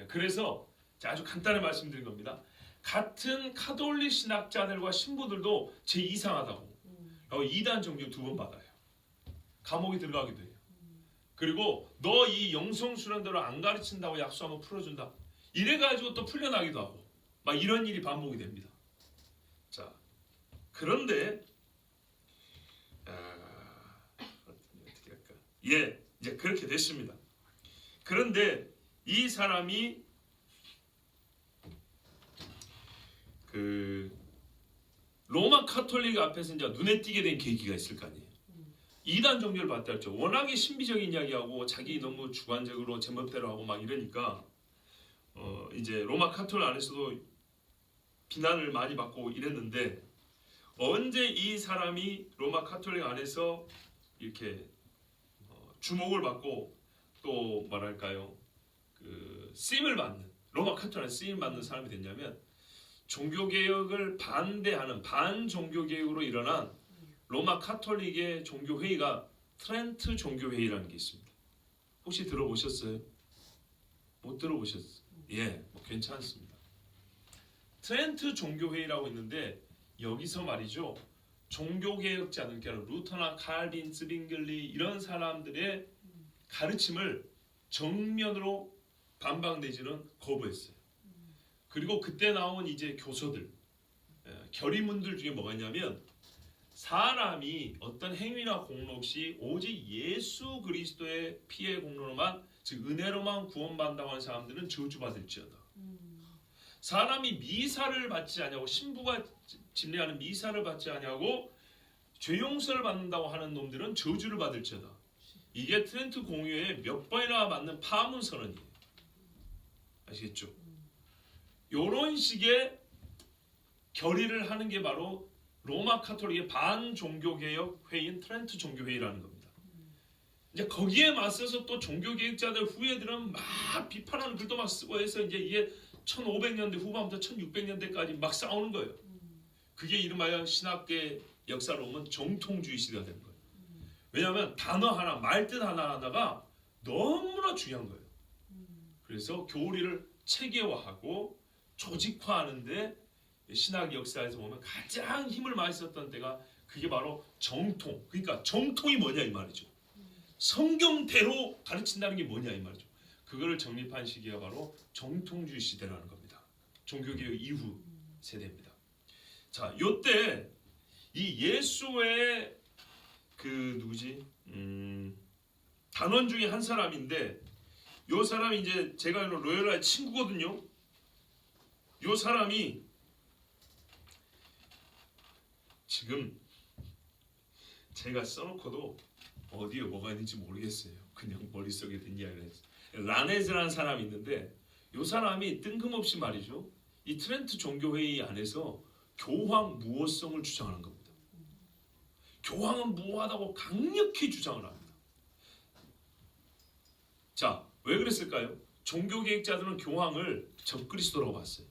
그래서 아주 간단히 말씀드린 겁니다. 같은 카톨릭 신학자들과 신부들도 제 이상하다고 이단 종교 2번 받아요. 감옥에 들어가기도 해요. 그리고 너 이 영성 수련대로 안 가르친다고 약속하면 풀어준다. 이래가지고 또 풀려나기도 하고 막 이런 일이 반복이 됩니다. 자, 그런데 어떻게 할까? 이제 그렇게 됐습니다. 그런데 이 사람이 로마 카톨릭 앞에서 이제 눈에 띄게 된 계기가 있을 거 아니에요. 이단 종교를 받다 했죠. 워낙에 신비적인 이야기하고 자기 너무 주관적으로 제멋대로 하고 막 이러니까 이제 로마 카톨릭 안에서도 비난을 많이 받고 이랬는데, 언제 이 사람이 로마 카톨릭 안에서 이렇게 주목을 받고 또 뭐랄까요, 그 쓰임을 받는, 로마 카톨릭에 쓰임 받는 사람이 됐냐면, 종교개혁을 반대하는 반종교개혁으로 일어난 로마 카톨릭의 종교회의가 트렌트 종교회의라는 게 있습니다. 혹시 들어보셨어요? 못 들어보셨어요? 예, 뭐 괜찮습니다. 트렌트 종교회의라고 있는데, 여기서 말이죠, 종교개혁자들, 그러니까 루터나 칼빈, 스빙글리 이런 사람들의 가르침을 정면으로 반박 내지는 거부했어요. 그리고 그때 나온 이제 교서들, 결의문들 중에 뭐가 있냐면, 사람이 어떤 행위나 공로 없이 오직 예수 그리스도의 피의 공로로만, 즉 은혜로만 구원받는다고 하는 사람들은 저주받을지어다. 사람이 미사를 받지 아니하고, 신부가 집례하는 미사를 받지 아니하고 죄 용서를 받는다고 하는 놈들은 저주를 받을지어다. 이게 트렌트 공의회에 몇 번이나 맞는 파문 선언이에요. 아시겠죠? 이런 식의 결의를 하는 게 바로 로마 카톨릭의 반종교개혁 회의인 트렌트 종교회의라는 겁니다. 이제 거기에 맞서서 또 종교개혁자들 후예들은 막 비판하는 글도 막 쓰고 해서 이제 이게 1500년대 후반부터 1600년대까지 막 싸우는 거예요. 그게 이름하여 신학계 역사로 보면 정통주의 시대가 된 거예요. 왜냐하면 단어 하나, 말뜻 하나하나가 너무나 중요한 거예요. 그래서 교리를 체계화하고 조직화하는데 신학 역사에서 보면 가장 힘을 많이 썼던 때가 그게 바로 정통. 그러니까 정통이 뭐냐 이 말이죠. 성경대로 가르친다는 게 뭐냐 이 말이죠. 그거를 정립한 시기가 바로 정통주의 시대라는 겁니다. 종교개혁 이후 세대입니다. 자, 요때 이 예수의 그 누구지? 단원 중에 한 사람인데, 요 사람이 이제 제가 알기로 로열라의 친구거든요. 요 사람이 지금 제가 써놓고도 어디에 뭐가 있는지 모르겠어요. 그냥 머릿속에 든 이야기를 했어요. 라네즈라는 사람이 있는데, 요 사람이 뜬금없이 말이죠, 이 트렌트 종교회의 안에서 교황 무호성을 주장하는 겁니다. 교황은 무호하다고 강력히 주장을 합니다. 자, 왜 그랬을까요? 종교개혁자들은 교황을 적그리스도라고 봤어요.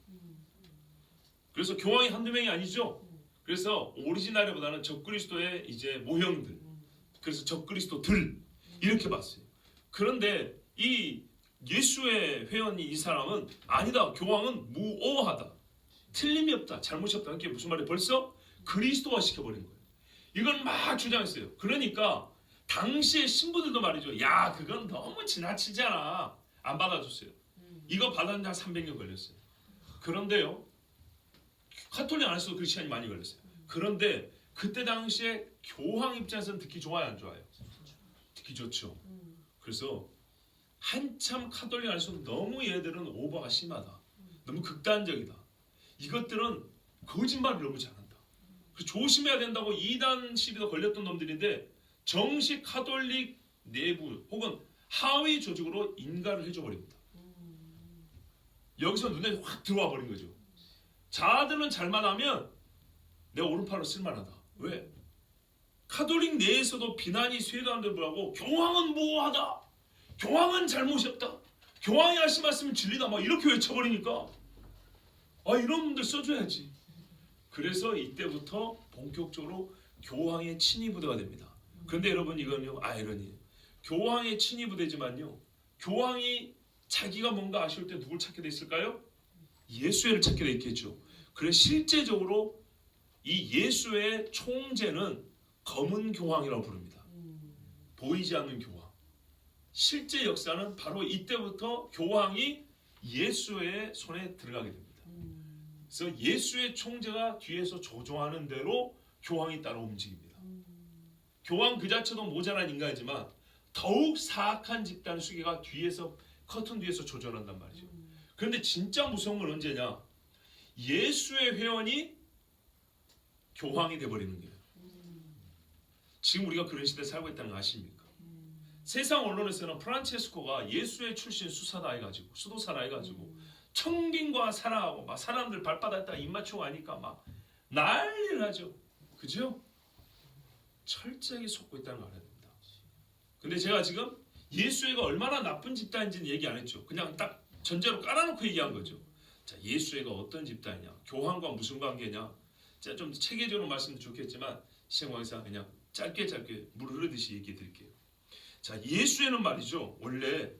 그래서 교황이 한두 명이 아니죠. 그래서 오리지널보다는 적그리스도의 이제 모형들, 그래서 적그리스도들 이렇게 봤어요. 그런데 이 예수의 회원이 이 사람은 아니다. 교황은 무오하다. 틀림이 없다. 잘못이 없다. 그게 무슨 말이에요? 벌써 그리스도화 시켜버린 거예요. 이건 막 주장했어요. 그러니까 당시의 신부들도 말이죠. 야, 그건 너무 지나치잖아. 안 받아줬어요. 이거 받았는데 한 300년 걸렸어요. 그런데요, 카톨릭 안에서도 그 시간이 많이 걸렸어요. 그런데 그때 당시에 교황 입장에서는 듣기 좋아요, 안 좋아요? 듣기 좋죠. 그래서 한참 카톨릭 안에서도 너무 얘들은 오버가 심하다. 너무 극단적이다. 이것들은 거짓말을 너무 잘한다. 그래서 조심해야 된다고 이단 시비가 걸렸던 놈들인데, 정식 카톨릭 내부 혹은 하위 조직으로 인가를 해줘 버립니다. 여기서 눈에 확 들어와 버린 거죠. 자들은 잘만 하면 내 오른팔로 쓸만하다. 왜? 카톨릭 내에서도 비난이 쇄도하는데 불구하고 교황은 모호하다. 교황은 잘못이 없다. 교황이 하신 말씀은 진리다. 막 이렇게 외쳐버리니까 이런 분들 써줘야지. 그래서 이때부터 본격적으로 교황의 친위 부대가 됩니다. 그런데 여러분, 이건요 아이러니예요. 교황의 친위 부대지만요, 교황이 자기가 뭔가 아쉬울 때 누굴 찾게 돼 있을까요? 예수를 찾게 돼 있겠죠. 그래서 실제적으로 이 예수의 총재는 검은 교황이라고 부릅니다. 보이지 않는 교황. 실제 역사는 바로 이때부터 교황이 예수의 손에 들어가게 됩니다. 그래서 예수의 총재가 뒤에서 조종하는 대로 교황이 따라 움직입니다. 교황 그 자체도 모자란 인간이지만 더욱 사악한 집단 수계가 뒤에서, 커튼 뒤에서 조절한단 말이죠. 그런데 진짜 무서운 건 언제냐? 예수의 회원이 교황이 돼버리는 거예요. 지금 우리가 그런 시대에 살고 있다는 거 아십니까? 세상 언론에서는 프란체스코가 예수의 출신 수사다 해가지고 수도사라 해가지고 청긴과 사랑하고 막 사람들 발바닥에다 입 맞추고 하니까 막 난리를 하죠. 그죠? 철저하게 속고 있다는 걸 알아야 됩니다. 근데 제가 지금 예수회가 얼마나 나쁜 집단인지는 얘기 안 했죠. 그냥 딱 전제로 깔아놓고 얘기한 거죠. 자, 예수회가 어떤 집단이냐, 교황과 무슨 관계냐, 제가 좀 체계적으로 말씀도 좋겠지만 시간 관계상 그냥 짧게 물 흐르듯이 얘기해 드릴게요. 자, 예수회는 말이죠, 원래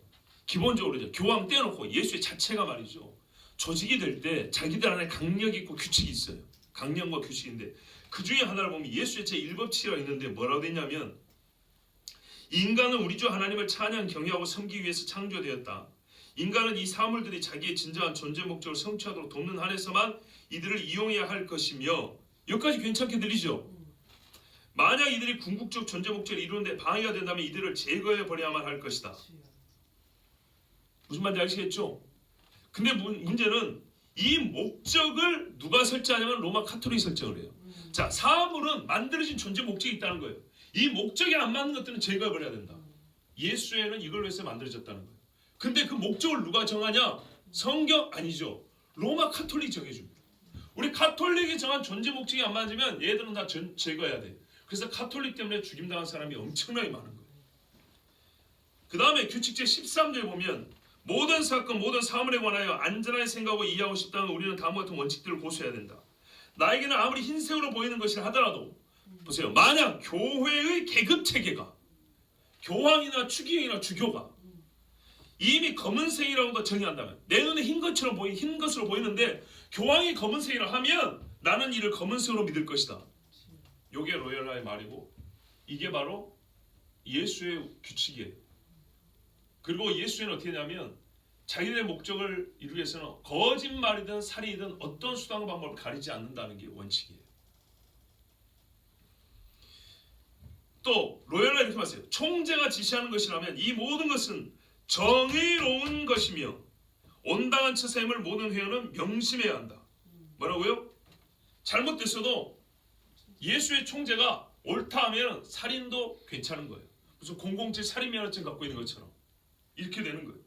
기본적으로 교황 떼어놓고 예수회 자체가 말이죠, 조직이 될 때 자기들 안에 강력이 있고 규칙이 있어요. 강령과 규칙인데 그 중에 하나를 보면 예수의 제1법칙이라고 있는데 뭐라고 되냐면, 인간은 우리 주 하나님을 찬양 경외하고 섬기기 위해서 창조되었다. 인간은 이 사물들이 자기의 진정한 존재 목적을 성취하도록 돕는 한에서만 이들을 이용해야 할 것이며, 여기까지 괜찮게 들리죠? 만약 이들이 궁극적 존재 목적을 이루는 데 방해가 된다면 이들을 제거해 버려야만 할 것이다. 무슨 말인지 아시겠죠? 근데 문제는 이 목적을 누가 설정하냐면 로마 카톨릭이 설정을 해요. 자, 사물은 만들어진 존재 목적이 있다는 거예요. 이 목적에 안 맞는 것들은 제거해버려야 된다. 예수회는 이걸 위해서 만들어졌다는 거예요. 근데 그 목적을 누가 정하냐? 성경 아니죠. 로마 카톨릭이 정해줍니다. 우리 카톨릭이 정한 존재 목적이 안 맞으면 얘들은 다 제거해야 돼. 그래서 카톨릭 때문에 죽임당한 사람이 엄청나게 많은 거예요. 그 다음에 규칙 제13조에 보면 모든 사건, 모든 사물에 관하여 안전하게 생각하고 이해하고 싶다면 우리는 다음과 같은 원칙들을 고수해야 된다. 나에게는 아무리 흰색으로 보이는 것이라 하더라도, 보세요, 만약 교회의 계급 체계가, 교황이나 추기경이나 주교가 이미 검은색이라고 정의한다면, 내 눈에 흰 것으로 보이는데 교황이 검은색이라 하면 나는 이를 검은색으로 믿을 것이다. 이게 로열라의 말이고, 이게 바로 예수의 규칙이에요. 그리고 예수는 어떻게 하냐면 자기들의 목적을 이루기 위해서는 거짓말이든 살인이든 어떤 수단과 방법을 가리지 않는다는 게 원칙이에요. 또 로열라 이렇게 말했어요. 총재가 지시하는 것이라면 이 모든 것은 정의로운 것이며 온당한 처사임을 모든 회원은 명심해야 한다. 뭐라고요? 잘못됐어도 예수의 총재가 옳다 하면 살인도 괜찮은 거예요. 무슨 공공재 살인면허증 갖고 있는 것처럼 이렇게 되는 거예요.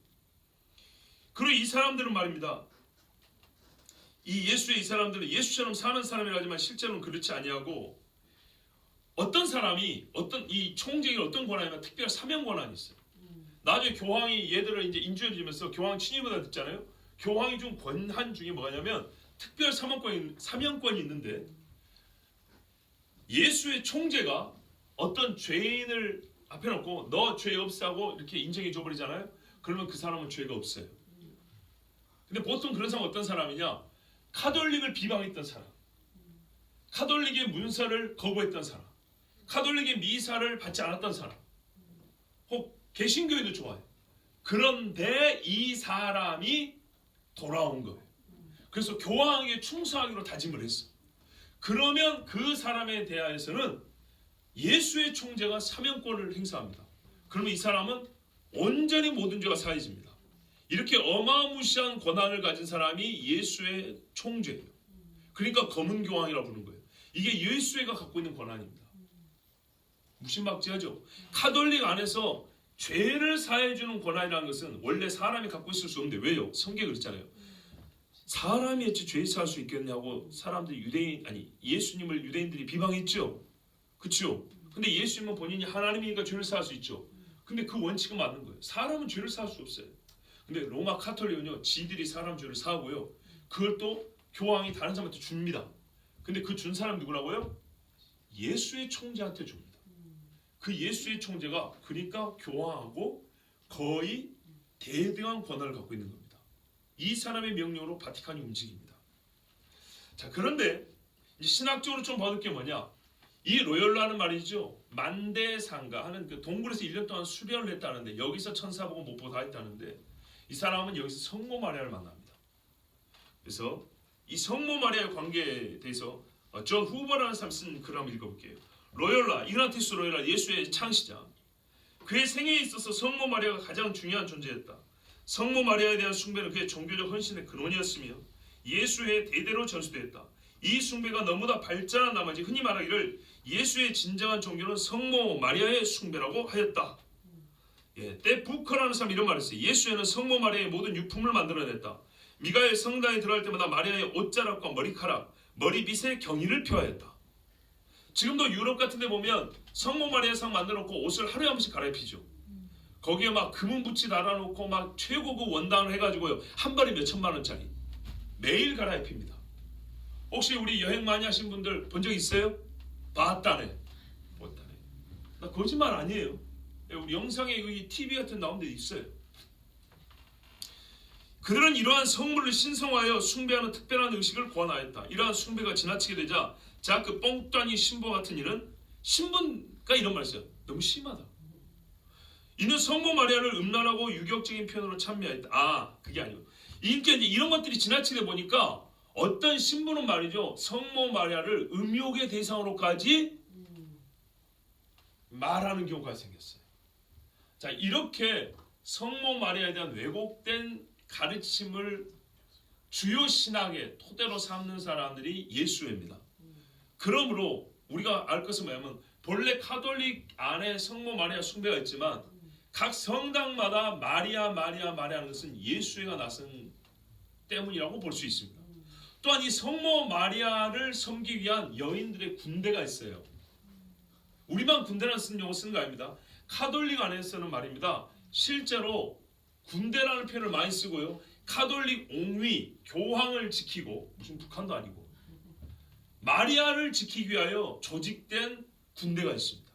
그리고 이 사람들은 말입니다, 이 예수의 이 사람들은 예수처럼 사는 사람이라지만 실제로는 그렇지 아니하고, 어떤 사람이 어떤 이 총재에게 어떤 권한이면 특별한 사명 권한이 있어요. 나중에 교황이 얘들을 이제 인주해주면서 교황 친위를 받았잖아요. 교황이 준 권한 중에 뭐냐면 특별 사명권이 있는데, 예수의 총재가 어떤 죄인을 앞에 놓고 너 죄 없다고 이렇게 인정해 줘버리잖아요. 그러면 그 사람은 죄가 없어요. 근데 보통 그런 사람은 어떤 사람이냐? 카톨릭을 비방했던 사람, 카톨릭의 문서를 거부했던 사람, 카톨릭의 미사를 받지 않았던 사람, 혹 개신교회도 좋아요. 그런데 이 사람이 돌아온 거예요. 그래서 교황에게 충성하기로 다짐을 했어. 그러면 그 사람에 대하여서는 예수의 총재가 사명권을 행사합니다. 그러면 이 사람은 온전히 모든 죄가 사해집니다. 이렇게 어마무시한 권한을 가진 사람이 예수의 총재예요. 그러니까 검은 교황이라고 부르는 거예요. 이게 예수회가 갖고 있는 권한입니다. 무신박지하죠. 카톨릭 안에서 죄를 사해주는 권한이라는 것은 원래 사람이 갖고 있을 수 없는데, 왜요? 성경에 그랬잖아요. 사람이 어찌 죄 사할 수 있겠냐고 사람들이 예수님을 유대인들이 비방했죠. 그렇죠? 근데 예수님은 본인이 하나님이니까 죄를 사할 수 있죠. 근데 그 원칙은 맞는 거예요. 사람은 죄를 사할 수 없어요. 근데 로마 카톨릭은요, 지들이 사람 죄를 사하고요, 그걸 또 교황이 다른 사람한테 줍니다. 근데 그 준 사람 누구라고요? 예수의 총재한테 줍니다. 그 예수의 총재가 그러니까 교황하고 거의 대등한 권한을 갖고 있는 겁니다. 이 사람의 명령으로 바티칸이 움직입니다. 자, 그런데 이제 신학적으로 좀 받을 게 뭐냐? 이 로열라는 말이죠, 만대상가 하는 그 동굴에서 1년 동안 수련을 했다는데, 여기서 천사 보고 못 보고 다 했다는데, 이 사람은 여기서 성모 마리아를 만납니다. 그래서 이 성모 마리아의 관계에 대해서 존 후버라는 사람이 쓴 글을 한번 읽어볼게요. 로열라, 이그나티우스 로열라, 예수의 창시자. 그의 생애에 있어서 성모 마리아가 가장 중요한 존재였다. 성모 마리아에 대한 숭배는 그의 종교적 헌신의 근원이었으며 예수의 대대로 전수되었다. 이 숭배가 너무나 발전한 나머지 흔히 말하기를 예수의 진정한 종교는 성모 마리아의 숭배라고 하였다. 때 부커라는 사람이 이런 말을 했어요. 예수에는 성모 마리아의 모든 유품을 만들어냈다. 미가엘 성당에 들어갈 때마다 마리아의 옷자락과 머리카락, 머리빗에 경의를 표하였다. 지금도 유럽 같은 데 보면 성모 마리아 상 만들어놓고 옷을 하루에 한 번씩 갈아입히죠. 거기에 막 금은부치 달아놓고 막 최고급 원단을 해가지고요, 한 벌이 몇 천만 원짜리 매일 갈아입힙니다. 혹시 우리 여행 많이 하신 분들 본 적 있어요? 봤다네. 못다네. 나 거짓말 아니에요. 우리 영상에 여기 TV 같은 나온 데 있어요. 그들은 이러한 성물을 신성화하여 숭배하는 특별한 의식을 고안하였다. 이러한 숭배가 지나치게 되자 그 뻥따니 신부 같은 이는 신부가 이런 말을 했어요. 너무 심하다. 이는 성모 마리아를 음란하고 유격적인 표현으로 찬미하였다. 그게 아니고 이제 이런 것들이 지나치게 보니까 어떤 신부는 말이죠, 성모 마리아를 음욕의 대상으로까지 말하는 경우가 생겼어요. 자, 이렇게 성모 마리아에 대한 왜곡된 가르침을 주요 신학의 토대로 삼는 사람들이 예수회입니다. 그러므로 우리가 알 것은 뭐냐면 본래 카톨릭 안에 성모 마리아 숭배가 있지만 각 성당마다 마리아라는 것은 예수회가 나선 때문이라고 볼 수 있습니다. 또한 이 성모 마리아를 섬기기 위한 여인들의 군대가 있어요. 우리만 군대라는 용어 쓰는 거 아닙니다. 카톨릭 안에서는 말입니다. 실제로 군대라는 표현을 많이 쓰고요. 카톨릭 옹위, 교황을 지키고, 무슨 북한도 아니고, 마리아를 지키기 위하여 조직된 군대가 있습니다.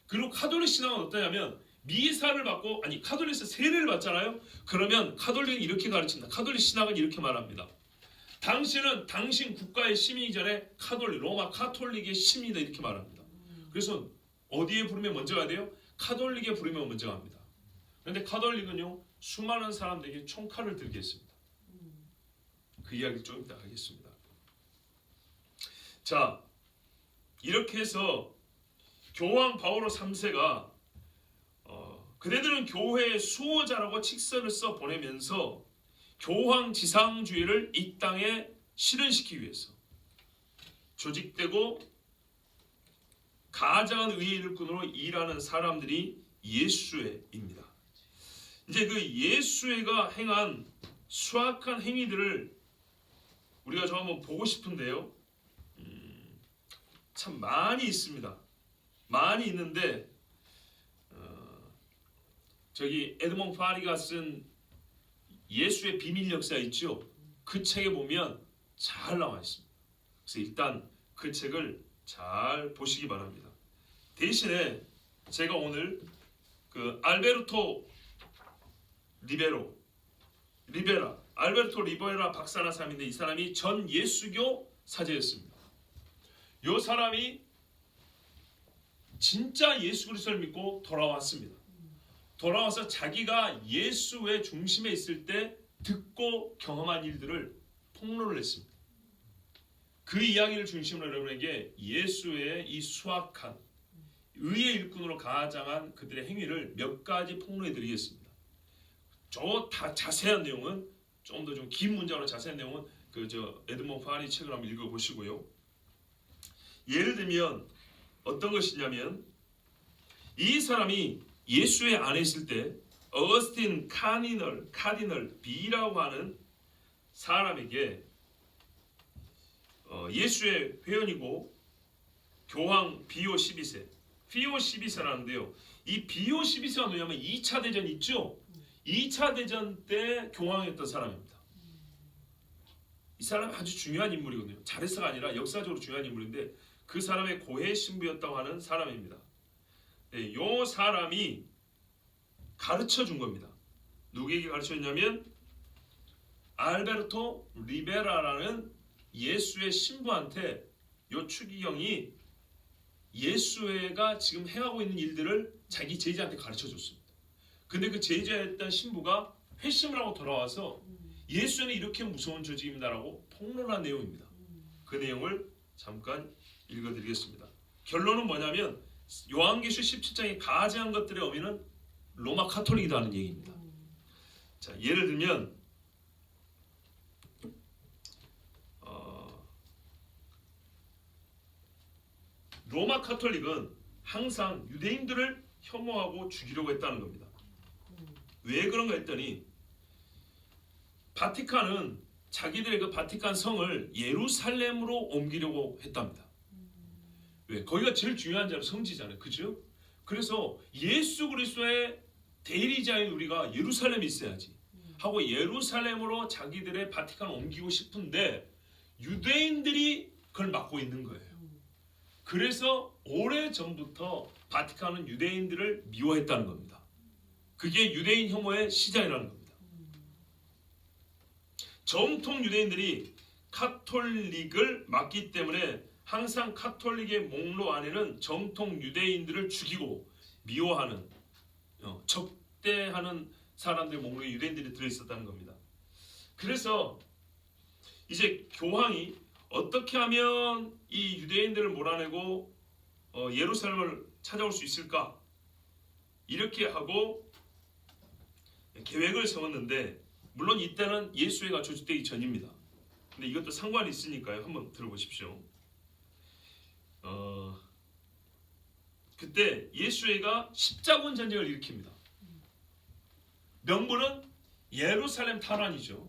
그리고 카톨릭 신앙은 어떠냐면 미사를 받고, 카톨릭에서 세례를 받잖아요. 그러면 카톨릭은 이렇게 가르친다. 카톨릭 신학은 이렇게 말합니다. 당신은 당신 국가의 시민이기 전에 로마 카톨릭의 시민이다, 이렇게 말합니다. 그래서 어디에 부르면 먼저 가야 돼요? 카톨릭에 부르면 먼저 갑니다. 그런데 카톨릭은요, 수많은 사람들에게 총칼을 들게 했습니다. 그 이야기 좀 이따 하겠습니다. 자, 이렇게 해서 교황 바오로 3세가 그대들은 교회의 수호자라고 칙서를 써 보내면서 교황 지상주의를 이 땅에 실현시키기 위해서 조직되고 가장한 의의 일꾼으로 일하는 사람들이 예수회입니다. 이제 그 예수회가 행한 수악한 행위들을 우리가 좀 한번 보고 싶은데요. 참 많이 있습니다. 많이 있는데 저기 에드몽 파리가 쓴 예수의 비밀 역사 있죠? 그 책에 보면 잘 나와 있습니다. 그래서 일단 그 책을 잘 보시기 바랍니다. 대신에 제가 오늘 그 알베르토 리베라 박사라는 사람인데, 이 사람이 전 예수교 사제였습니다. 이 사람이 진짜 예수 그리스도를 믿고 돌아왔습니다. 돌아와서 자기가 예수의 중심에 있을 때 듣고 경험한 일들을 폭로를 했습니다. 그 이야기를 중심으로 여러분에게 예수의 이 수악한 의의 일꾼으로 가장한 그들의 행위를 몇 가지 폭로해 드리겠습니다. 저 다 자세한 내용은 좀 더 좀 긴 문장으로 자세한 내용은 에드몽 파리 책을 한번 읽어보시고요. 예를 들면 어떤 것이냐면, 이 사람이 예수의 안에 있을 때 어거스틴 카디널 B라고 하는 사람에게 예수의 회원이고 교황 비오 12세라는데요. 이 비오 12세가 뭐냐면 2차 대전 있죠? 2차 대전 때 교황이었던 사람입니다. 이 사람은 아주 중요한 인물이거든요. 잘해서가 아니라 역사적으로 중요한 인물인데 그 사람의 고해 신부였다고 하는 사람입니다. 이 사람이 가르쳐 준 겁니다. 누구에게 가르쳐줬냐면 알베르토 리베라라는 예수의 신부한테 이 추기경이 예수회가 지금 행하고 있는 일들을 자기 제자한테 가르쳐 줬습니다. 근데 그 제자였던 신부가 회심을 하고 돌아와서 예수회는 이렇게 무서운 조직입니다라고 폭로한 내용입니다. 그 내용을 잠깐 읽어드리겠습니다. 결론은 뭐냐면 요한계시록 17장에 가증한 것들의 의미는 로마 카톨릭이라는 얘기입니다. 자, 예를 들면 로마 카톨릭은 항상 유대인들을 혐오하고 죽이려고 했다는 겁니다. 왜 그런가 했더니 바티칸은 자기들의 그 바티칸 성을 예루살렘으로 옮기려고 했답니다. 왜? 거기가 제일 중요한 자로 성지잖아요. 그죠? 그래서 예수 그리스도의 대리자인 우리가 예루살렘에 있어야지 하고 예루살렘으로 자기들의 바티칸을 옮기고 싶은데 유대인들이 그걸 막고 있는 거예요. 그래서 오래전부터 바티칸은 유대인들을 미워했다는 겁니다. 그게 유대인 혐오의 시작이라는 겁니다. 정통 유대인들이 카톨릭을 막기 때문에 항상 카톨릭의 목록 안에는 정통 유대인들을 죽이고 미워하는 적대하는 사람들의 목록에 유대인들이 들어있었다는 겁니다. 그래서 이제 교황이 어떻게 하면 이 유대인들을 몰아내고 예루살렘을 찾아올 수 있을까? 이렇게 하고 계획을 세웠는데 물론 이때는 예수회가 조직되기 전입니다. 근데 이것도 상관이 있으니까요. 한번 들어보십시오. 그때 예수회가 십자군 전쟁을 일으킵니다. 명분은 예루살렘 탈환이죠.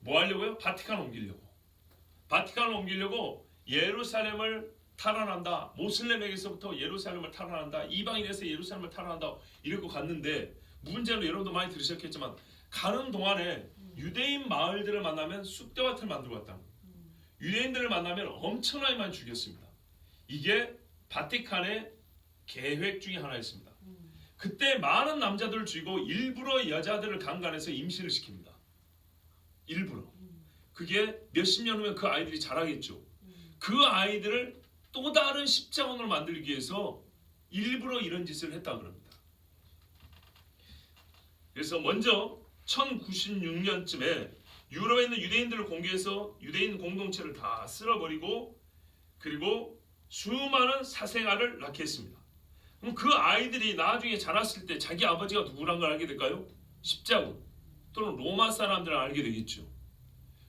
뭐 하려고요? 바티칸을 옮기려고. 바티칸을 옮기려고 예루살렘을 탈환한다. 모슬렘에게서부터 예루살렘을 탈환한다. 이방인에서 예루살렘을 탈환한다. 이러고 갔는데 문제는 여러분도 많이 들으셨겠지만 가는 동안에 유대인 마을들을 만나면 쑥대밭을 만들고 갔다. 유대인들을 만나면 엄청나게 많이 죽였습니다. 이게 바티칸의 계획 중에 하나였습니다. 그때 많은 남자들을 죽이고 일부러 여자들을 강간해서 임신을 시킵니다. 일부러. 그게 몇십 년 후면 그 아이들이 자라겠죠. 그 아이들을 또 다른 십자군으로 만들기 위해서 일부러 이런 짓을 했다고 합니다. 그래서 먼저 1096년쯤에 유럽에 있는 유대인들을 공개해서 유대인 공동체를 다 쓸어버리고 그리고 수많은 사생아를 낳게 했습니다. 그럼 그 아이들이 나중에 자랐을 때 자기 아버지가 누구란 걸 알게 될까요? 십자군 또는 로마 사람들을 알게 되겠죠.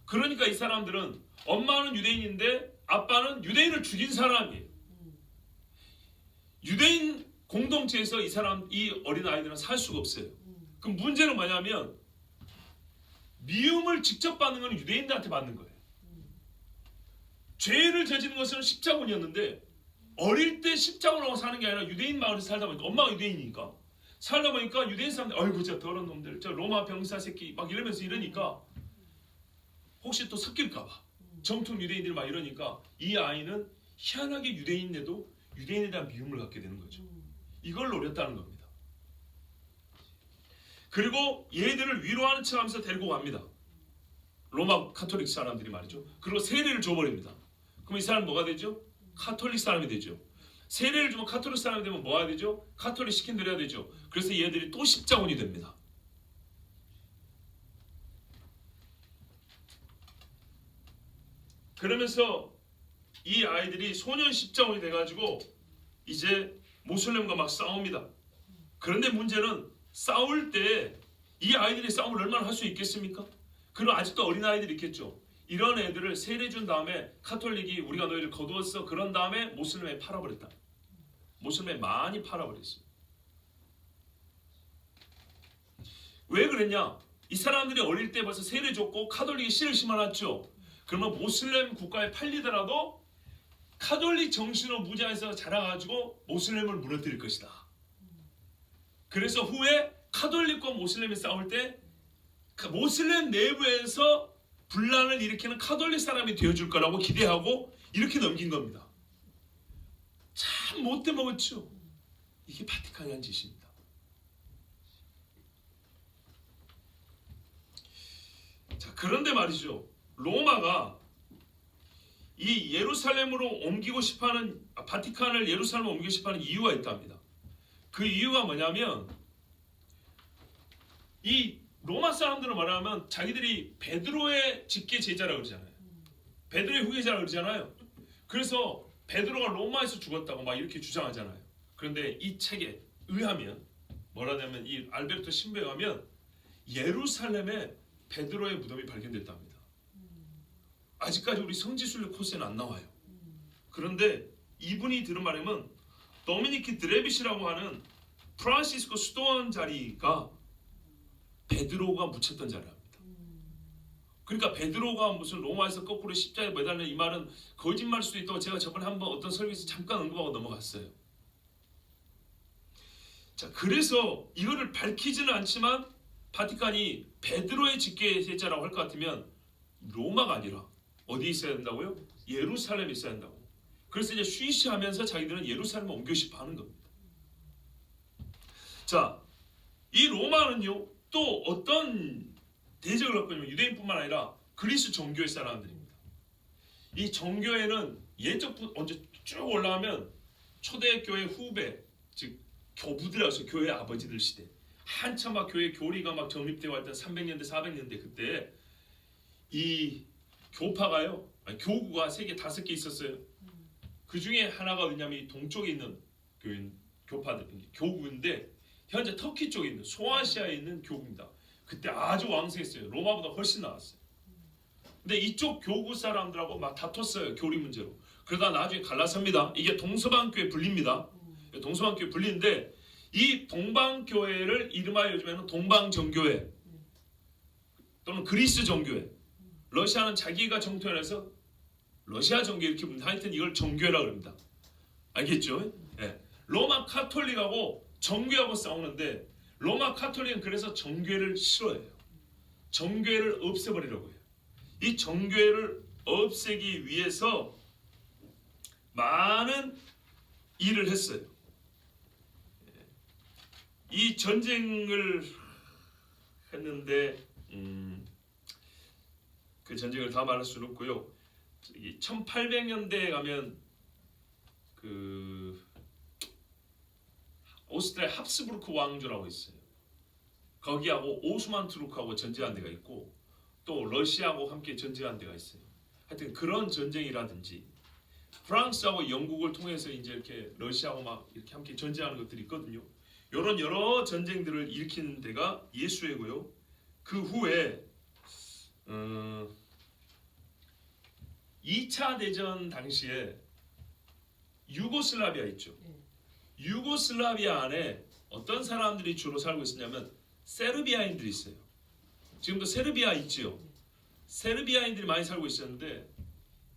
그러니까 이 사람들은 엄마는 유대인인데 아빠는 유대인을 죽인 사람이에요. 유대인 공동체에서 이 어린 아이들은 살 수가 없어요. 그럼 문제는 뭐냐면 미움을 직접 받는 건 유대인들한테 받는 거예요. 죄를 저지른 것은 십자군이었는데 어릴 때 십자군하고 사는 게 아니라 유대인 마을에서 살다 보니까 엄마가 유대인이니까 살다 보니까 유대인 사람들 아이고 저 더러운 놈들 저 로마 병사 새끼 막 이러면서 이러니까 혹시 또 섞일까봐 정통 유대인들이 막 이러니까 이 아이는 희한하게 유대인인데도 유대인에 대한 미움을 갖게 되는 거죠. 이걸 노렸다는 겁니다. 그리고 얘들을 위로하는 척하면서 데리고 갑니다. 로마 카톨릭 사람들이 말이죠. 그리고 세례를 줘버립니다. 그럼 이 사람 뭐가 되죠? 카톨릭 사람이 되죠. 세례를 주면 카톨릭 사람이 되면 뭐가 되죠? 카톨릭 시킨 대로 해야 되죠. 그래서 얘들이 또 십자군이 됩니다. 그러면서 이 아이들이 소년 십자군이 돼가지고 이제 모슬렘과 막 싸웁니다. 그런데 문제는 싸울 때 이 아이들이 싸움을 얼마나 할 수 있겠습니까? 그리고 아직도 어린 아이들이 있겠죠. 이런 애들을 세례 준 다음에 카톨릭이 우리가 너희를 거두었어. 그런 다음에 모슬렘에 팔아버렸다. 모슬렘에 많이 팔아버렸어요. 왜 그랬냐? 이 사람들이 어릴 때 벌써 세례 줬고 카톨릭에 씨를 심어놨죠. 그러면 모슬렘 국가에 팔리더라도 카톨릭 정신으로 무장해서 자라가지고 모슬렘을 무너뜨릴 것이다. 그래서 후에 카톨릭과 모슬렘이 싸울 때 모슬렘 내부에서 분란을 일으키는 카톨릭 사람이 되어줄 거라고 기대하고 이렇게 넘긴 겁니다. 참 못돼 먹었죠. 이게 바티칸이 한 짓입니다. 자, 그런데 말이죠. 로마가 이 예루살렘으로 옮기고 싶어하는 바티칸을 예루살렘으로 옮기고 싶어하는 이유가 있답니다. 그 이유가 뭐냐면 이 로마 사람들은 말하면 자기들이 베드로의 직계 제자라고 그러잖아요. 베드로의 후계자라고 그러잖아요. 그래서 베드로가 로마에서 죽었다고 막 이렇게 주장하잖아요. 그런데 이 책에 의하면 뭐라냐면 이 알베르토 신부에 의하면 예루살렘에 베드로의 무덤이 발견됐답니다. 아직까지 우리 성지순례 코스에는 안 나와요. 그런데 이분이 들은 말이면 도미니키 드레빗이라고 하는 프란시스코 수도원 자리가 베드로가 묻혔던 자리랍니다. 그러니까 베드로가 무슨 로마에서 거꾸로 십자가에 매달려 이 말은 거짓말일 수도 있다고 제가 저번에 한번 어떤 설교에서 잠깐 언급하고 넘어갔어요. 자, 그래서 이거를 밝히지는 않지만 바티칸이 베드로의 직계세자라고 할 것 같으면 로마가 아니라 어디 있어야 된다고요? 예루살렘에 있어야 된다고. 그래서 이제 쉬쉬하면서 자기들은 예루살렘에 옮겨 싶어하는 겁니다. 자, 이 로마는요 또 어떤 대적을 갖고 있냐면 유대인뿐만 아니라 그리스 정교회 사람들입니다. 이 정교회는 예적부터 언제 쭉 올라가면 초대교회 후배, 즉 교부들이라고 해서 교회 아버지들 시대, 한참 막 교회 교리가 막 정립되어 왔던 300년대 400년대 그때 이 교파가요, 교구가 세계 5개 있었어요. 그 중에 하나가 어디냐면 이 동쪽에 있는 교파들, 교구인데 현재 터키 쪽에 있는 소아시아에 있는 교구입니다. 그때 아주 왕성했어요. 로마보다 훨씬 나았어요. 근데 이쪽 교구 사람들하고 막 다퉜어요. 교리 문제로. 그러다 나중에 갈라섭니다. 이게 동서방교회 분리입니다. 동서방교회 분리인데 이 동방교회를 이름하여 요즘에는 동방정교회 또는 그리스 정교회, 러시아는 자기가 정통을 해서 러시아 정교회 이렇게 부릅니다. 하여튼 이걸 정교회라고 합니다. 알겠죠? 네. 로마 카톨릭하고 정교회하고 싸우는데 로마 카톨릭은 그래서 정교회를 싫어해요. 정교회를 없애버리려고 해요. 이 정교회를 없애기 위해서 많은 일을 했어요. 이 전쟁을 했는데 그 전쟁을 다 말할 수는 없고요. 1800년대에 가면 그 오스트리아 합스부르크 왕조라고 있어요. 거기하고 오스만 투르크하고 전쟁한 데가 있고 또 러시아하고 함께 전쟁한 데가 있어요. 하여튼 그런 전쟁이라든지 프랑스하고 영국을 통해서 이제 이렇게 러시아하고 막 이렇게 함께 전쟁하는 것들이 있거든요. 이런 여러 전쟁들을 일으키는 데가 예수회고요. 그 후에 2차 대전 당시에 유고슬라비아 있죠. 유고슬라비아 안에 어떤 사람들이 주로 살고 있었냐면 세르비아인들이 있어요. 지금도 세르비아 있지요. 세르비아인들이 많이 살고 있었는데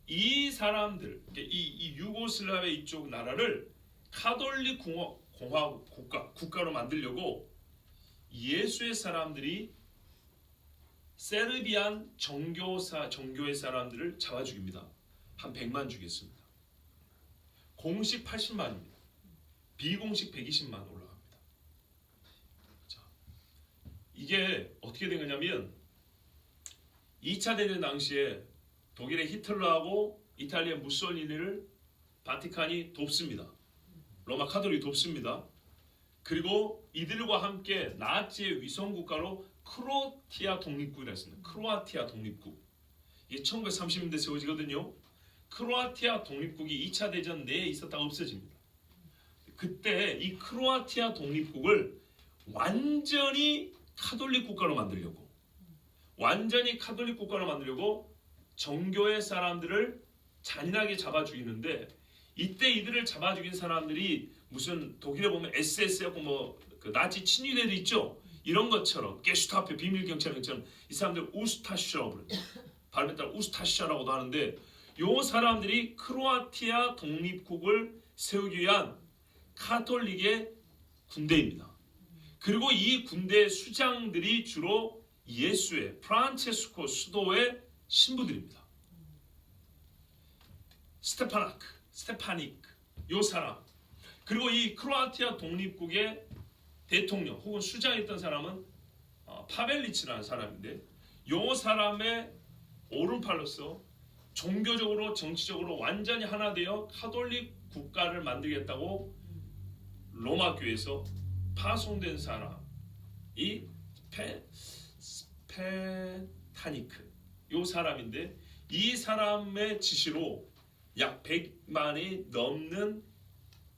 이 사람들, 이 유고슬라비아 이쪽 나라를 카톨릭 공화 국가로 만들려고 예수의 사람들이 세르비안 정교회 사람들을 잡아 죽입니다. 한 100만 죽였습니다. 공식 80만입니다. 비공식 120만 올라갑니다. 자, 이게 어떻게 된 거냐면 2차 대전 당시에 독일의 히틀러하고 이탈리아 무솔리니를 바티칸이 돕습니다. 로마 카톨릭이 돕습니다. 그리고 이들과 함께 나치의 위성국가로 크로아티아 독립국이라고 했습니다. 크로아티아 독립국. 이게 1930년대 세워지거든요. 크로아티아 독립국이 2차 대전 내에 있었다가 없어집니다. 그때 이 크로아티아 독립국을 완전히 카톨릭 국가로 만들려고 정교회 사람들을 잔인하게 잡아 죽이는데 이때 이들을 잡아 죽인 사람들이 무슨 독일에 보면 SS하고 뭐 나치 친위대들 있죠. 이런 것처럼 게슈타페 비밀 경찰처럼 이 사람들 우스타슈라고 부르죠. 발음에 따라 우스타슈라고도 하는데 요 사람들이 크로아티아 독립국을 세우기 위한 카톨릭의 군대입니다. 그리고 이 군대의 수장들이 주로 예수의 프란체스코 수도의 신부들입니다. 스테파닉 요 사람, 그리고 이 크로아티아 독립국의 대통령 혹은 수장이었던 사람은 파벨리치라는 사람인데 요 사람의 오른팔로서 종교적으로 정치적으로 완전히 하나 되어 카톨릭 국가를 만들겠다고 로마 교회에서 파송된 사람이 스페타니크 요 사람인데 이 사람의 지시로 약 100만이 넘는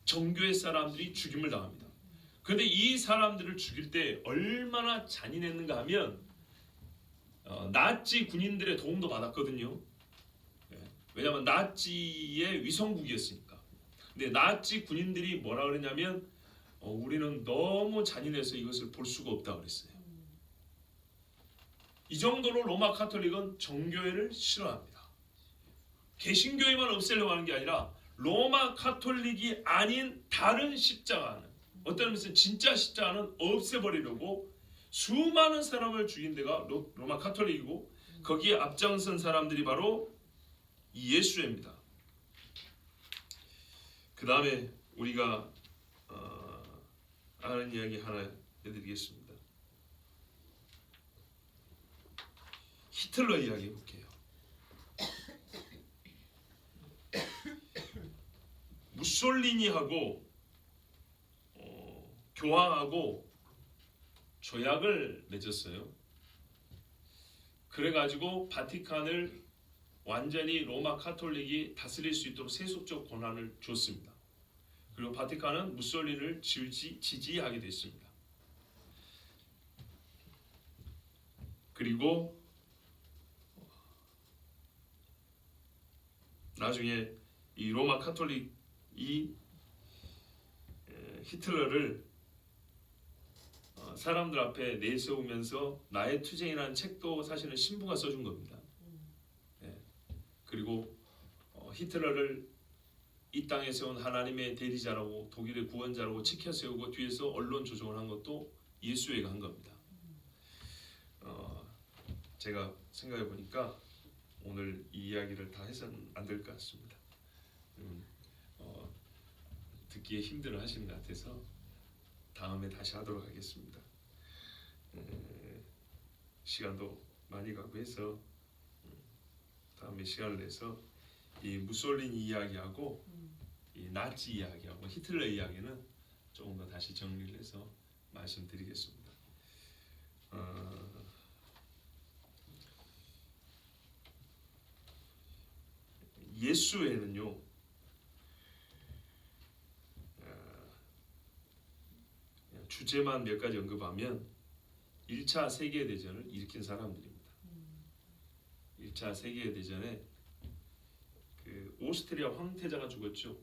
정교회 사람들이 죽임을 당합니다. 그런데 이 사람들을 죽일 때 얼마나 잔인했는가 하면 나치 군인들의 도움도 받았거든요. 왜냐하면 나치의 위성국이었으니까. 근데 나치 군인들이 뭐라 그러냐면 우리는 너무 잔인해서 이것을 볼 수가 없다 그랬어요. 이 정도로 로마 카톨릭은 정교회를 싫어합니다. 개신교회만 없애려고 하는 게 아니라 로마 카톨릭이 아닌 다른 십자가는, 어떤 의미에서 진짜 십자가는 없애버리려고 수많은 사람을 죽인 데가 로마 카톨릭이고, 거기에 앞장선 사람들이 바로 예수입니다. 그 다음에 우리가 아는 이야기 하나 해드리겠습니다. 히틀러 이야기 해볼게요. 무솔리니하고 교황하고 조약을 맺었어요. 그래가지고 바티칸을 완전히 로마 카톨릭이 다스릴 수 있도록 세속적 권한을 줬습니다. 그리고 바티칸은 무솔리니를 지지하게 됐습니다. 그리고 나중에 이 로마 카톨릭이 히틀러를 사람들 앞에 내세우면서 나의 투쟁이라는 책도 사실은 신부가 써준 겁니다. 그리고 히틀러를 이 땅에 세운 하나님의 대리자라고, 독일의 구원자라고 치켜 세우고 뒤에서 언론 조종을 한 것도 예수회가 한 겁니다. 제가 생각해 보니까 오늘 이 이야기를 다 해서는 안 될 것 같습니다. 듣기에 힘들어 하시는 것 같아서 다음에 다시 하도록 하겠습니다. 시간도 많이 가고 해서 다음에 시간을 내서 이 무솔리니 이야기하고 이 나치 이야기하고 히틀러 이야기는 조금 더 다시 정리를 해서 말씀드리겠습니다. 예수회는요, 주제만 몇 가지 언급하면 1차 세계대전을 일으킨 사람들입니다. 1차 세계대전에 그 오스트리아 황태자가 죽었죠.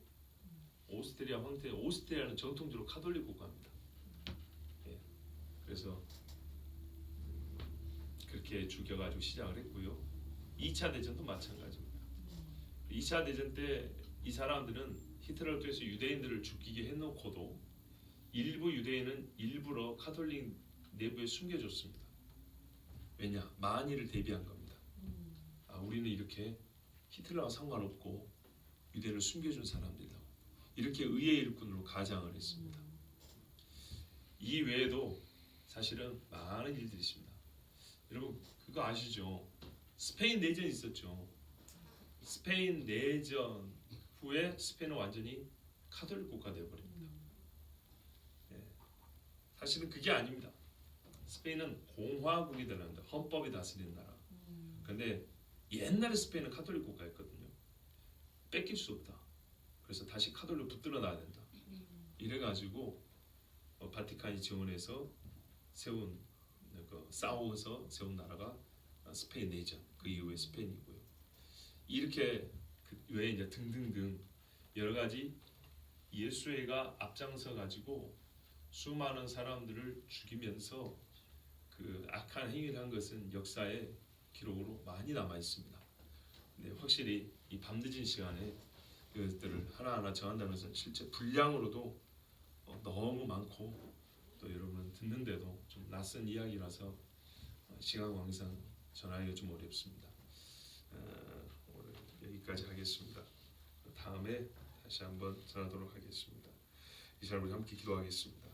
오스트리아는 전통적으로 카톨릭 국가입니다. 그래서 그렇게 죽여가지고 시작을 했고요. 2차 대전도 마찬가지입니다. 2차 대전 때 이 사람들은 히틀러를 통해서 유대인들을 죽이게 해놓고도 일부 유대인은 일부러 카톨릭 내부에 숨겨줬습니다. 왜냐? 만일을 대비한 겁니다. 우리는 이렇게 히틀러와 상관없고 유대인을 숨겨준 사람들이다. 이렇게 의의 일꾼으로 가장을 했습니다. 이 외에도 사실은 많은 일들이 있습니다. 여러분 그거 아시죠? 스페인 내전이 있었죠. 스페인 내전 후에 스페인은 완전히 카톨릭 국가 되어버립니다. 사실은 그게 아닙니다. 스페인은 공화국이 되는데 헌법이 다스리는 나라. 그런데 옛날에 스페인은 카톨릭 국가였거든요. 뺏길 수 없다. 그래서 다시 카톨릭 붙들어 놔야 된다. 이래가지고 바티칸이 지원해서 싸워서 세운 나라가 스페인 내전, 그 이후에 스페인이고요. 이렇게 그 외에 이제 등등등 여러 가지 예수회가 앞장서 가지고 수많은 사람들을 죽이면서 그 악한 행위를 한 것은 역사의 기록으로 많이 남아 있습니다. 근데 확실히 이 밤늦은 시간에 이것들을 하나하나 정한다면서 실제 분량으로도 너무 많고 또 여러분 듣는데도 좀 낯선 이야기라서 시간 관계상 전하기가 좀 어렵습니다. 오늘 여기까지 하겠습니다. 다음에 다시 한번 전하도록 하겠습니다. 이 시간 우리 함께 기도하겠습니다.